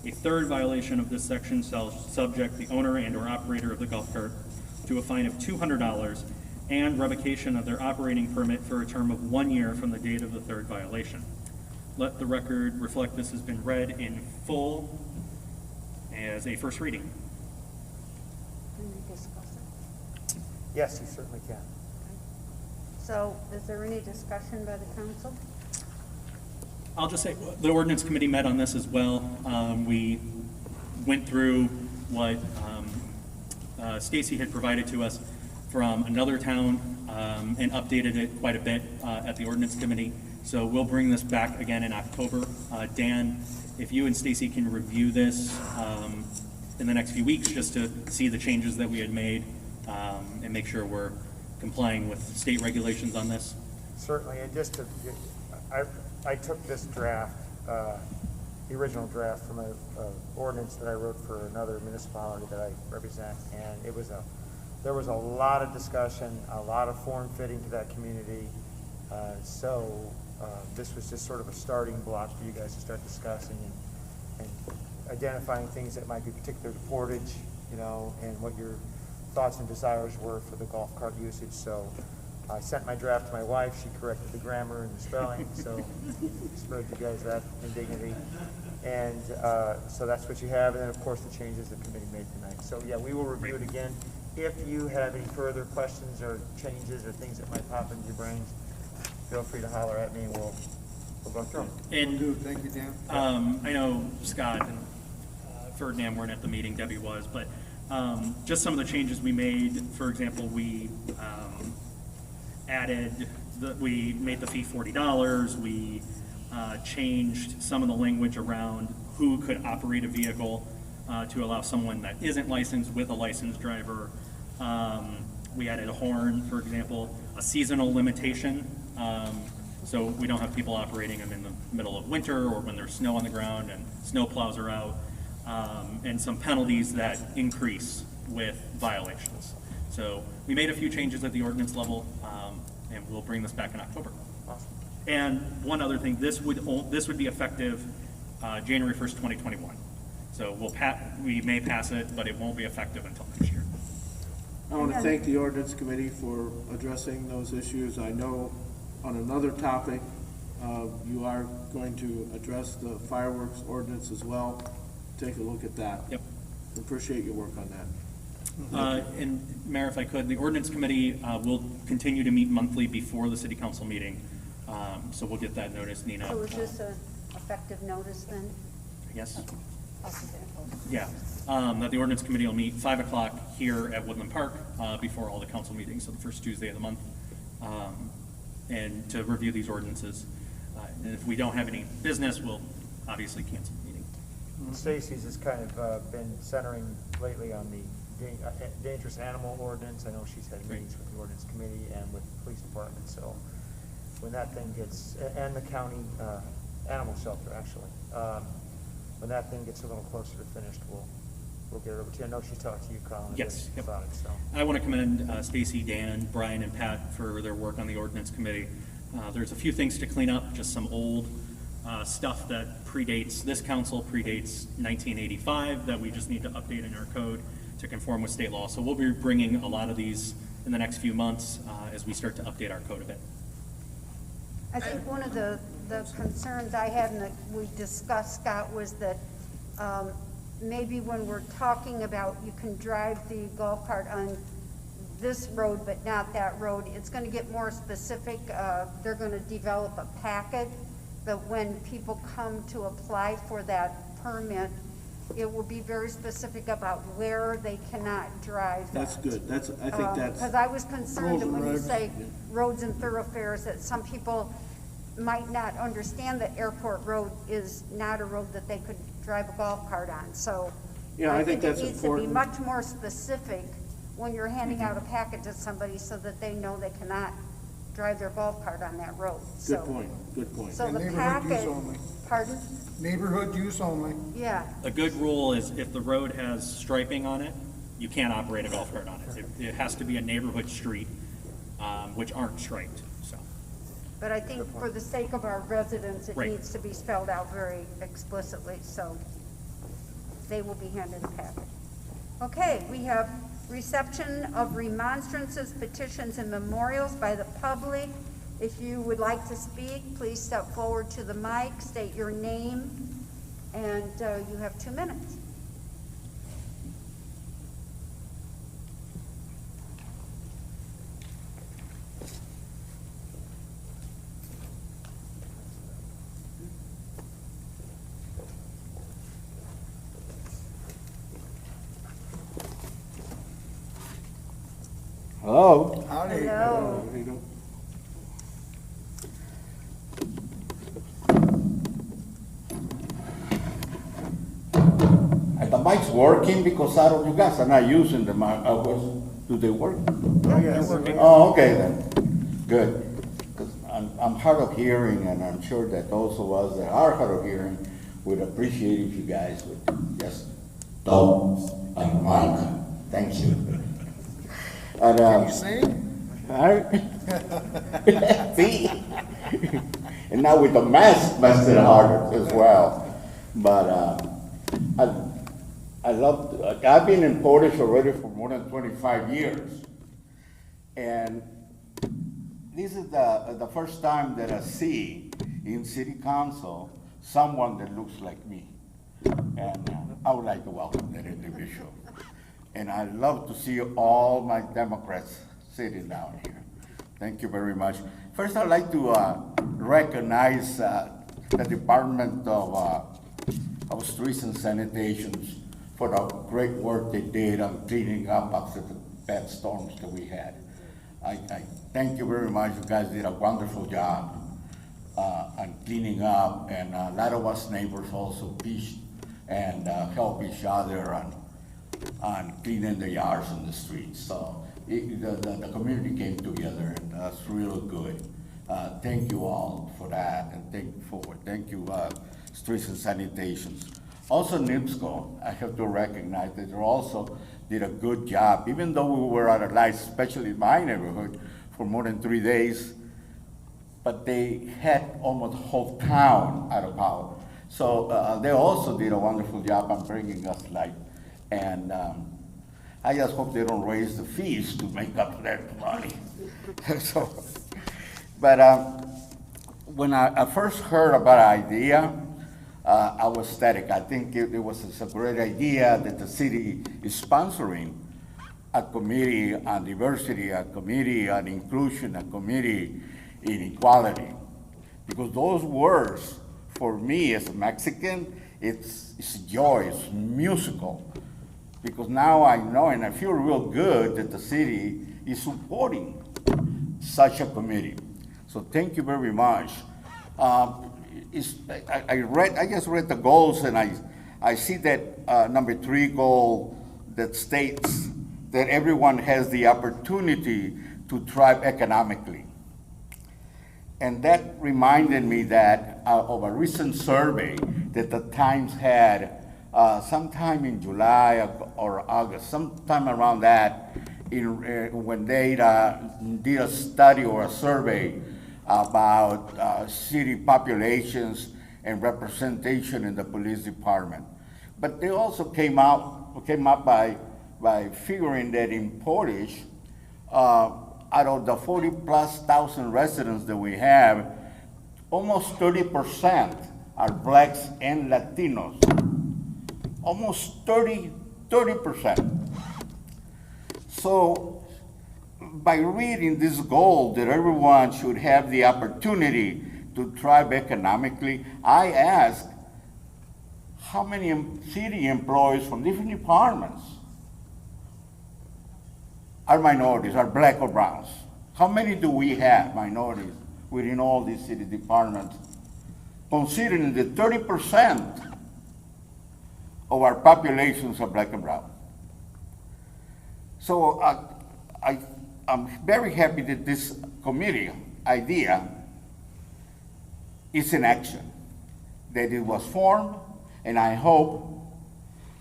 A third violation of this section shall subject the owner and or operator of the golf cart to a fine of $200 and revocation of their operating permit for a term of 1 year from the date of the third violation. Let the record reflect this has been read in full as a first reading. Can we discuss it? Yes, you certainly can. So, is there any discussion by the council? I'll just say, the ordinance committee met on this as well. We went through what Stacy had provided to us from another town and updated it quite a bit at the ordinance committee. So we'll bring this back again in October. Dan, if you and Stacy can review this in the next few weeks just to see the changes that we had made and make sure we're complying with state regulations on this. Certainly, and just to, I took this draft, the original draft from a ordinance that I wrote for another municipality that I represent, and it was there was a lot of discussion, a lot of form fitting to that community. So this was just sort of a starting block for you guys to start discussing and identifying things that might be particular to Portage, you know, and what your thoughts and desires were for the golf cart usage. So I sent my draft to my wife. She corrected the grammar and the spelling, so spared you guys that indignity. And so that's what you have, and then of course the changes the committee made tonight. So yeah, we will review it again. If you have any further questions or changes or things that might pop into your brains, feel free to holler at me and we'll go through them. And Thank you, Dan. I know Scott and Ferdinand weren't at the meeting, Debbie was, but just some of the changes we made. For example, we we made the fee $40. We changed some of the language around who could operate a vehicle to allow someone that isn't licensed with a licensed driver. We added a horn, for example, a seasonal limitation. So we don't have people operating them in the middle of winter or when there's snow on the ground and snow plows are out, and some penalties that increase with violations. So we made a few changes at the ordinance level, and we'll bring this back in October. Awesome. And one other thing, this would be effective January 1st, 2021. So we may pass it, but it won't be effective until next year. I want to thank the ordinance committee for addressing those issues. I know on another topic, you are going to address the fireworks ordinance as well. Take a look at that. Yep. Appreciate your work on that. And Mayor, if I could, the ordinance committee will continue to meet monthly before the city council meeting. So we'll get that notice, Nina. So is this an effective notice then? Yes. Okay. Yeah, that the ordinance committee will meet 5 o'clock here at Woodland Park before all the council meetings, so the first Tuesday of the month, and to review these ordinances. And if we don't have any business, we'll obviously cancel the meeting. Stacy's has kind of been centering lately on the dangerous animal ordinance. I know she's had meetings with the ordinance committee and with the police department, so when that thing gets, and the county animal shelter, actually. When that thing gets a little closer to finished, we'll get it over to you. I know she talked to you, Colin, Yes. Yep. about it, so. I want to commend Stacy, Dan, Brian, and Pat for their work on the ordinance committee. There's a few things to clean up, just some old stuff that predates this council, predates 1985, that we just need to update in our code to conform with state law. So we'll be bringing a lot of these in the next few months as we start to update our code a bit. I think one of the concerns I had and that we discussed, Scott, was that maybe when we're talking about you can drive the golf cart on this road but not that road, it's going to get more specific. They're going to develop a packet that when people come to apply for that permit, it will be very specific about where they cannot drive that. That's good. I think that's. Because I was concerned that rules and when you regs. say roads and thoroughfares, that some people might not understand that Airport Road is not a road that they could drive a golf cart on. So Yeah, I think that's it needs important. to be much more specific when you're handing out a packet to somebody so that they know they cannot drive their golf cart on that road. Good point, good point. So And the neighborhood use packet, only. pardon? Neighborhood use only. Yeah, A good rule is if the road has striping on it, you can't operate a golf cart on it. It has to be a neighborhood street, which aren't striped, so. but I think for the sake of our residents, it Right. needs to be spelled out very explicitly, so they will be handed a packet. Okay, we have reception of remonstrances, petitions, and memorials by the public. If you would like to speak, please step forward to the mic, state your name, and you have 2 minutes. Hello? Howdy. Hello. The mic's working because I don't, you guys are not using the mic. Do they work? Oh, okay then. Good. Because I'm hard of hearing, and I'm sure that those of us that are hard of hearing would appreciate if you guys would just talk on the mic. Thank you. And, Can you sing? See? And now with the mask, makes it harder as well. But I love, I've been in Portage already for more than 25 years. And this is the first time that I see in city council someone that looks like me. And I would like to welcome that individual. And I love to see all my Democrats sitting down here. Thank you very much. First, I'd like to recognize the Department of Streets and Sanitation for the great work they did on cleaning up after the bad storms that we had. I thank you very much. You guys did a wonderful job on cleaning up, and a lot of us neighbors also pitched and helped each other on cleaning the yards and the streets. So the community came together, and that's real good. Thank you all for that, and thank you, Streets and Sanitations. Also, NIPSCO, I have to recognize that they also did a good job, even though we were out of lights, especially in my neighborhood, for more than 3 days. But they had almost the whole town out of power. So they also did a wonderful job on bringing us light. And I just hope they don't raise the fees to make up that money. So, but when I first heard about the idea, I was ecstatic. I think it was a great idea that the city is sponsoring a committee on diversity, a committee on inclusion, a committee in equality. Because those words, for me as a Mexican, it's joy, it's musical. Because now I know and I feel real good that the city is supporting such a committee. So thank you very much. I just read the goals and I see that number 3 goal that states that everyone has the opportunity to thrive economically. And that reminded me that of a recent survey that the Times had sometime in July or August, sometime around that, when they did a study or a survey about city populations and representation in the police department. But they also came up by figuring that in Portage, out of the 40,000+ residents that we have, almost 30% are blacks and Latinos. Almost 30%. So by reading this goal that everyone should have the opportunity to thrive economically, I asked how many city employees from different departments are minorities, are black or browns. How many do we have minorities within all these city departments? Considering that 30% of our populations are black and brown. So I'm very happy that this committee idea is in action, that it was formed, and I hope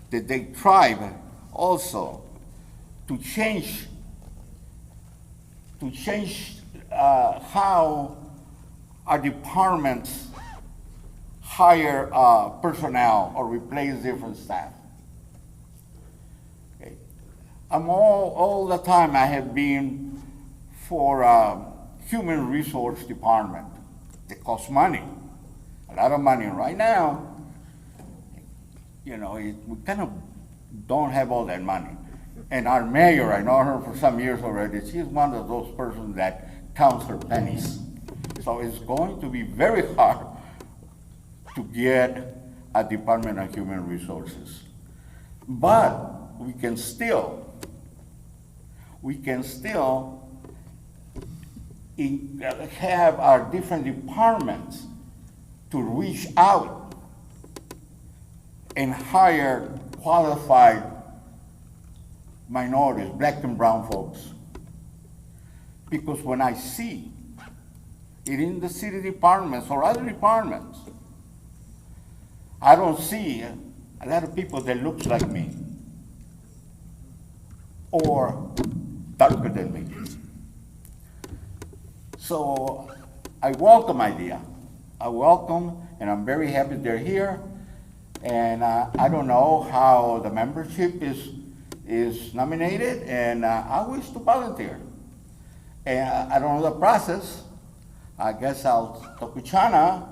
that they try also to change how our departments hire personnel or replace different staff. Okay. I'm all the time I have been for human resource department. It costs money, a lot of money. Right now, you know, we kind of don't have all that money. And our mayor, I know her for some years already, she's one of those persons that counts her pennies. So it's going to be very hard to get a Department of Human Resources. But we can still have our different departments to reach out and hire qualified minorities, black and brown folks. Because when I see it in the city departments or other departments, I don't see a lot of people that look like me or darker than me. So I welcome idea. I welcome, and I'm very happy they're here. And I don't know how the membership is nominated, and I wish to volunteer. And I don't know the process. I guess I'll talk with Chana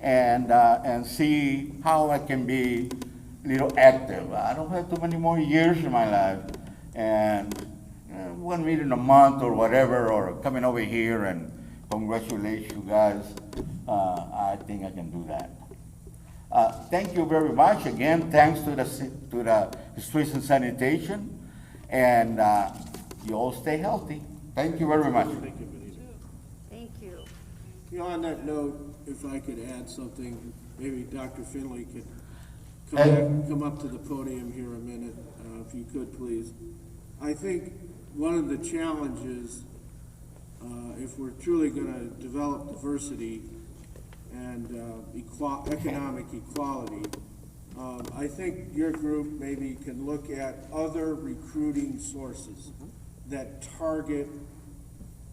and see how I can be a little active. I don't have too many more years in my life, and one meeting a month or whatever, or coming over here and congratulate you guys. I think I can do that. Thank you very much. Again, thanks to the Streets and Sanitation, and you all stay healthy. Thank you very much. Thank you, Benita. Thank you. You know, on that note, if I could add something, maybe Dr. Finley could come up to the podium here a minute, if you could, please. I think one of the challenges, if we're truly going to develop diversity and economic equality, I think your group maybe can look at other recruiting sources that target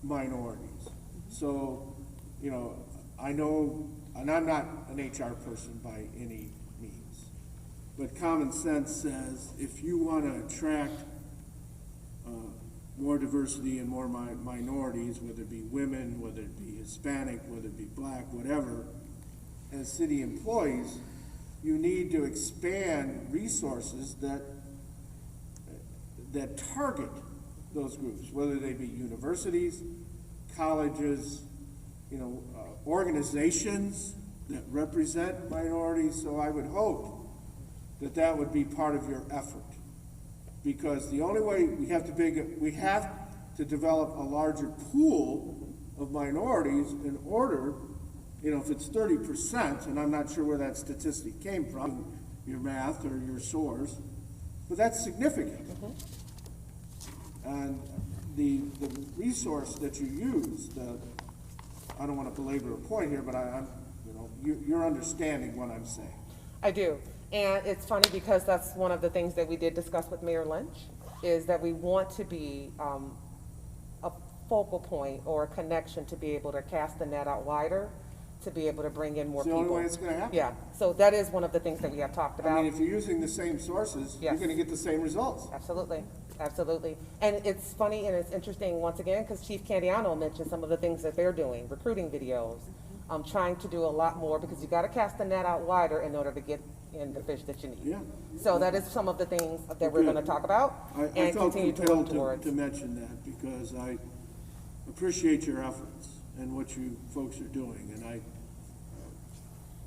minorities. So, you know, I know, and I'm not an HR person by any means, but common sense says if you want to attract more diversity and more minorities, whether it be women, whether it be Hispanic, whether it be black, whatever, as city employees, you need to expand resources that target those groups, whether they be universities, colleges, you know, organizations, that represent minorities, so I would hope that that would be part of your effort. Because the only way we have to develop a larger pool of minorities in order, if it's 30%, and I'm not sure where that statistic came from, your math or your source, but that's significant. And the resource that you use, I don't want to belabor a point here, but you're understanding what I'm saying. I do. And it's funny because that's one of the things that we did discuss with Mayor Lynch, is that we want to be a focal point or a connection to be able to cast the net out wider, to be able to bring in more It's the people. only way it's going to happen. Yeah, so that is one of the things that we have talked about. I mean, if you're using the same sources, you're Yes. going to get the same results. Absolutely, absolutely. And it's funny and it's interesting, once again, because Chief Candiano mentioned some of the things that they're doing, recruiting videos, trying to do a lot more, because you gotta cast the net out wider in order to get in the fish that you need. Yeah. So that is some of the things that we're Good. gonna talk about I and felt continue to work compelled towards. to mention that because I appreciate your efforts and what you folks are doing. And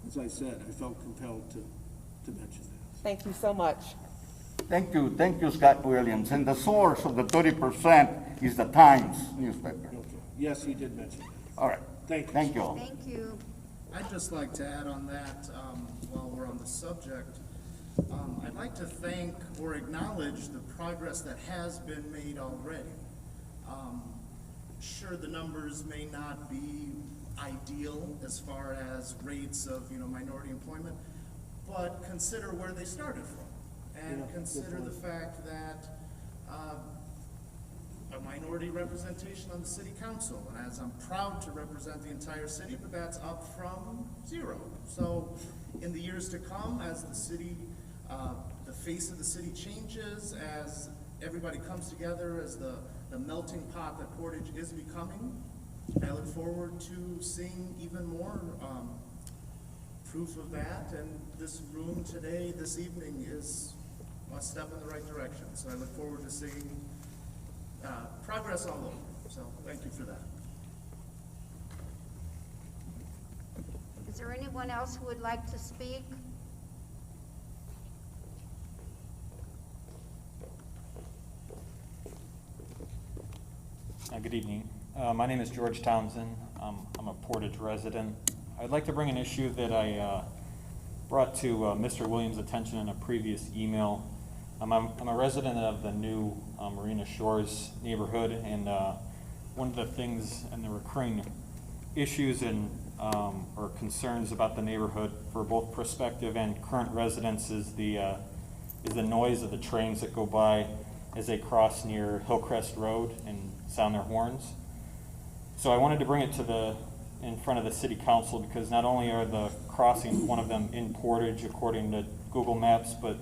as I said, I felt compelled to mention that. Thank you so much. Thank you, Scott Williams. And the source of the 30% is the Times newspaper. Okay. Yes, he did mention that. All right. Thank you. Thank you all. Thank you. I'd just like to add on that, while we're on the subject, I'd like to thank or acknowledge the progress that has been made already. Sure, the numbers may not be ideal as far as rates of, minority employment, but consider where they started from. And consider the fact that a minority representation on the city council, and as I'm proud to represent the entire city, but that's up from 0. So in the years to come, as the city, the face of the city changes, as everybody comes together, as the melting pot that Portage is becoming, I look forward to seeing even more proof of that, and this room today, this evening, is a step in the right direction. So I look forward to seeing progress all over. So thank you for that. Is there anyone else who would like to speak? Good evening. My name is George Townsend. I'm a Portage resident. I'd like to bring an issue that I brought to Mr. Williams' attention in a previous email. I'm a resident of the new Marina Shores neighborhood, and one of the things and the recurring issues and or concerns about the neighborhood for both prospective and current residents is the noise of the trains that go by as they cross near Hillcrest Road and sound their horns. So I wanted to bring it to in front of the city council, because not only are the crossings, one of them in Portage according to Google Maps, but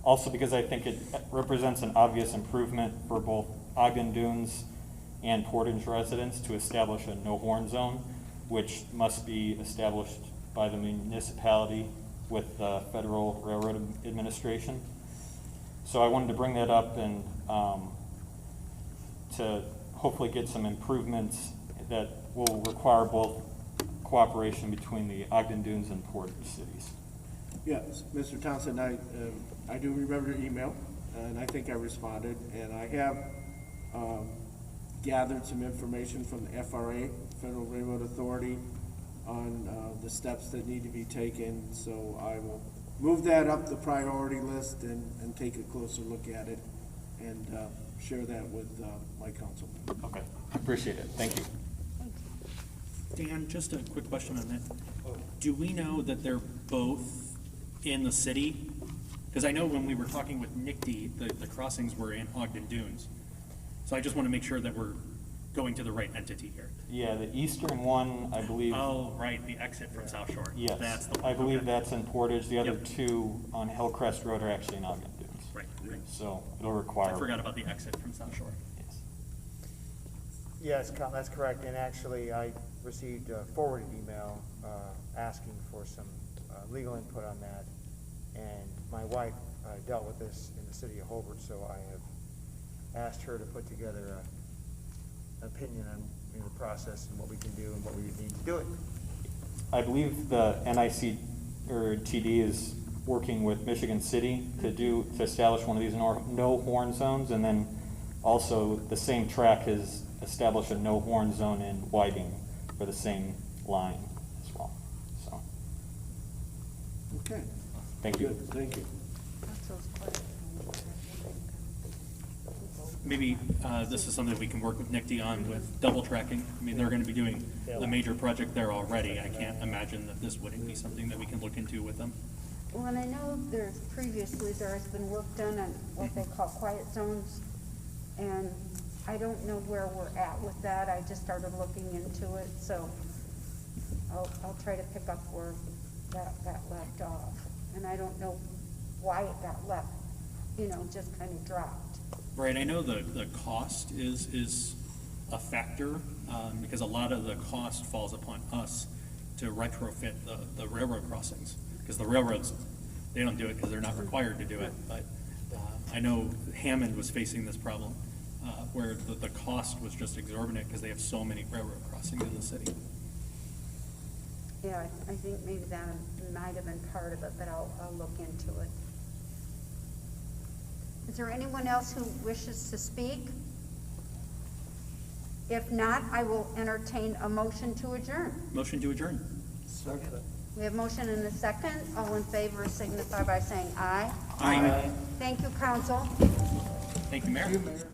also because I think it represents an obvious improvement for both Ogden Dunes and Portage residents to establish a no horn zone, which must be established by the municipality with the Federal Railroad Administration. So I wanted to bring that up and to hopefully get some improvements that will require both cooperation between the Ogden Dunes and Portage cities. Yes, Mr. Townsend, I do remember your email, and I think I responded, and I have gathered some information from the FRA, Federal Railroad Authority, on the steps that need to be taken, so I will move that up the priority list and take a closer look at it and share that with my councilman. Okay, appreciate it. Thank you. Dan, just a quick question on that. Do we know that they're both in the city? Because I know when we were talking with Nick D, the crossings were in Ogden Dunes. So I just want to make sure that we're going to the right entity here. Yeah, the eastern one, I believe. Oh, right, the exit from South Shore. Yes, That's the one. I believe Okay. that's in Portage. The other two on Hillcrest Road are actually in Ogden Dunes. Right. So it'll require. I forgot about the exit from South Shore. Yes. Yes, that's correct, and actually, I received a forwarded email asking for some legal input on that, and my wife dealt with this in the city of Hobart, so I have asked her to put together an opinion on the process and what we can do and what we would need to do it. I believe the NIC or TD is working with Michigan City to establish one of these no horn zones, and then also the same track has established a no horn zone in Whiting for the same line as well. So, Okay. thank you. Good, thank you. Maybe this is something we can work with NICD on with double tracking. I mean, they're going to be doing a major project there already. I can't imagine that this wouldn't be something that we can look into with them. Well, and I know there's been work done on what they call quiet zones, and I don't know where we're at with that. I just started looking into it, so I'll try to pick up where that left off. And I don't know why it got left, just kind of dropped. Right, I know the cost is a factor, because a lot of the cost falls upon us to retrofit the railroad crossings. Because the railroads, they don't do it because they're not required to do it. But I know Hammond was facing this problem, where the cost was just exorbitant because they have so many railroad crossings in the city. Yeah, I think maybe that might have been part of it, but I'll look into it. Is there anyone else who wishes to speak? If not, I will entertain a motion to adjourn. Motion to adjourn. Second. We have motion and a second. All in favor signify by saying aye. Aye. Thank you, council. Thank you, Mayor. Thank you, Mayor.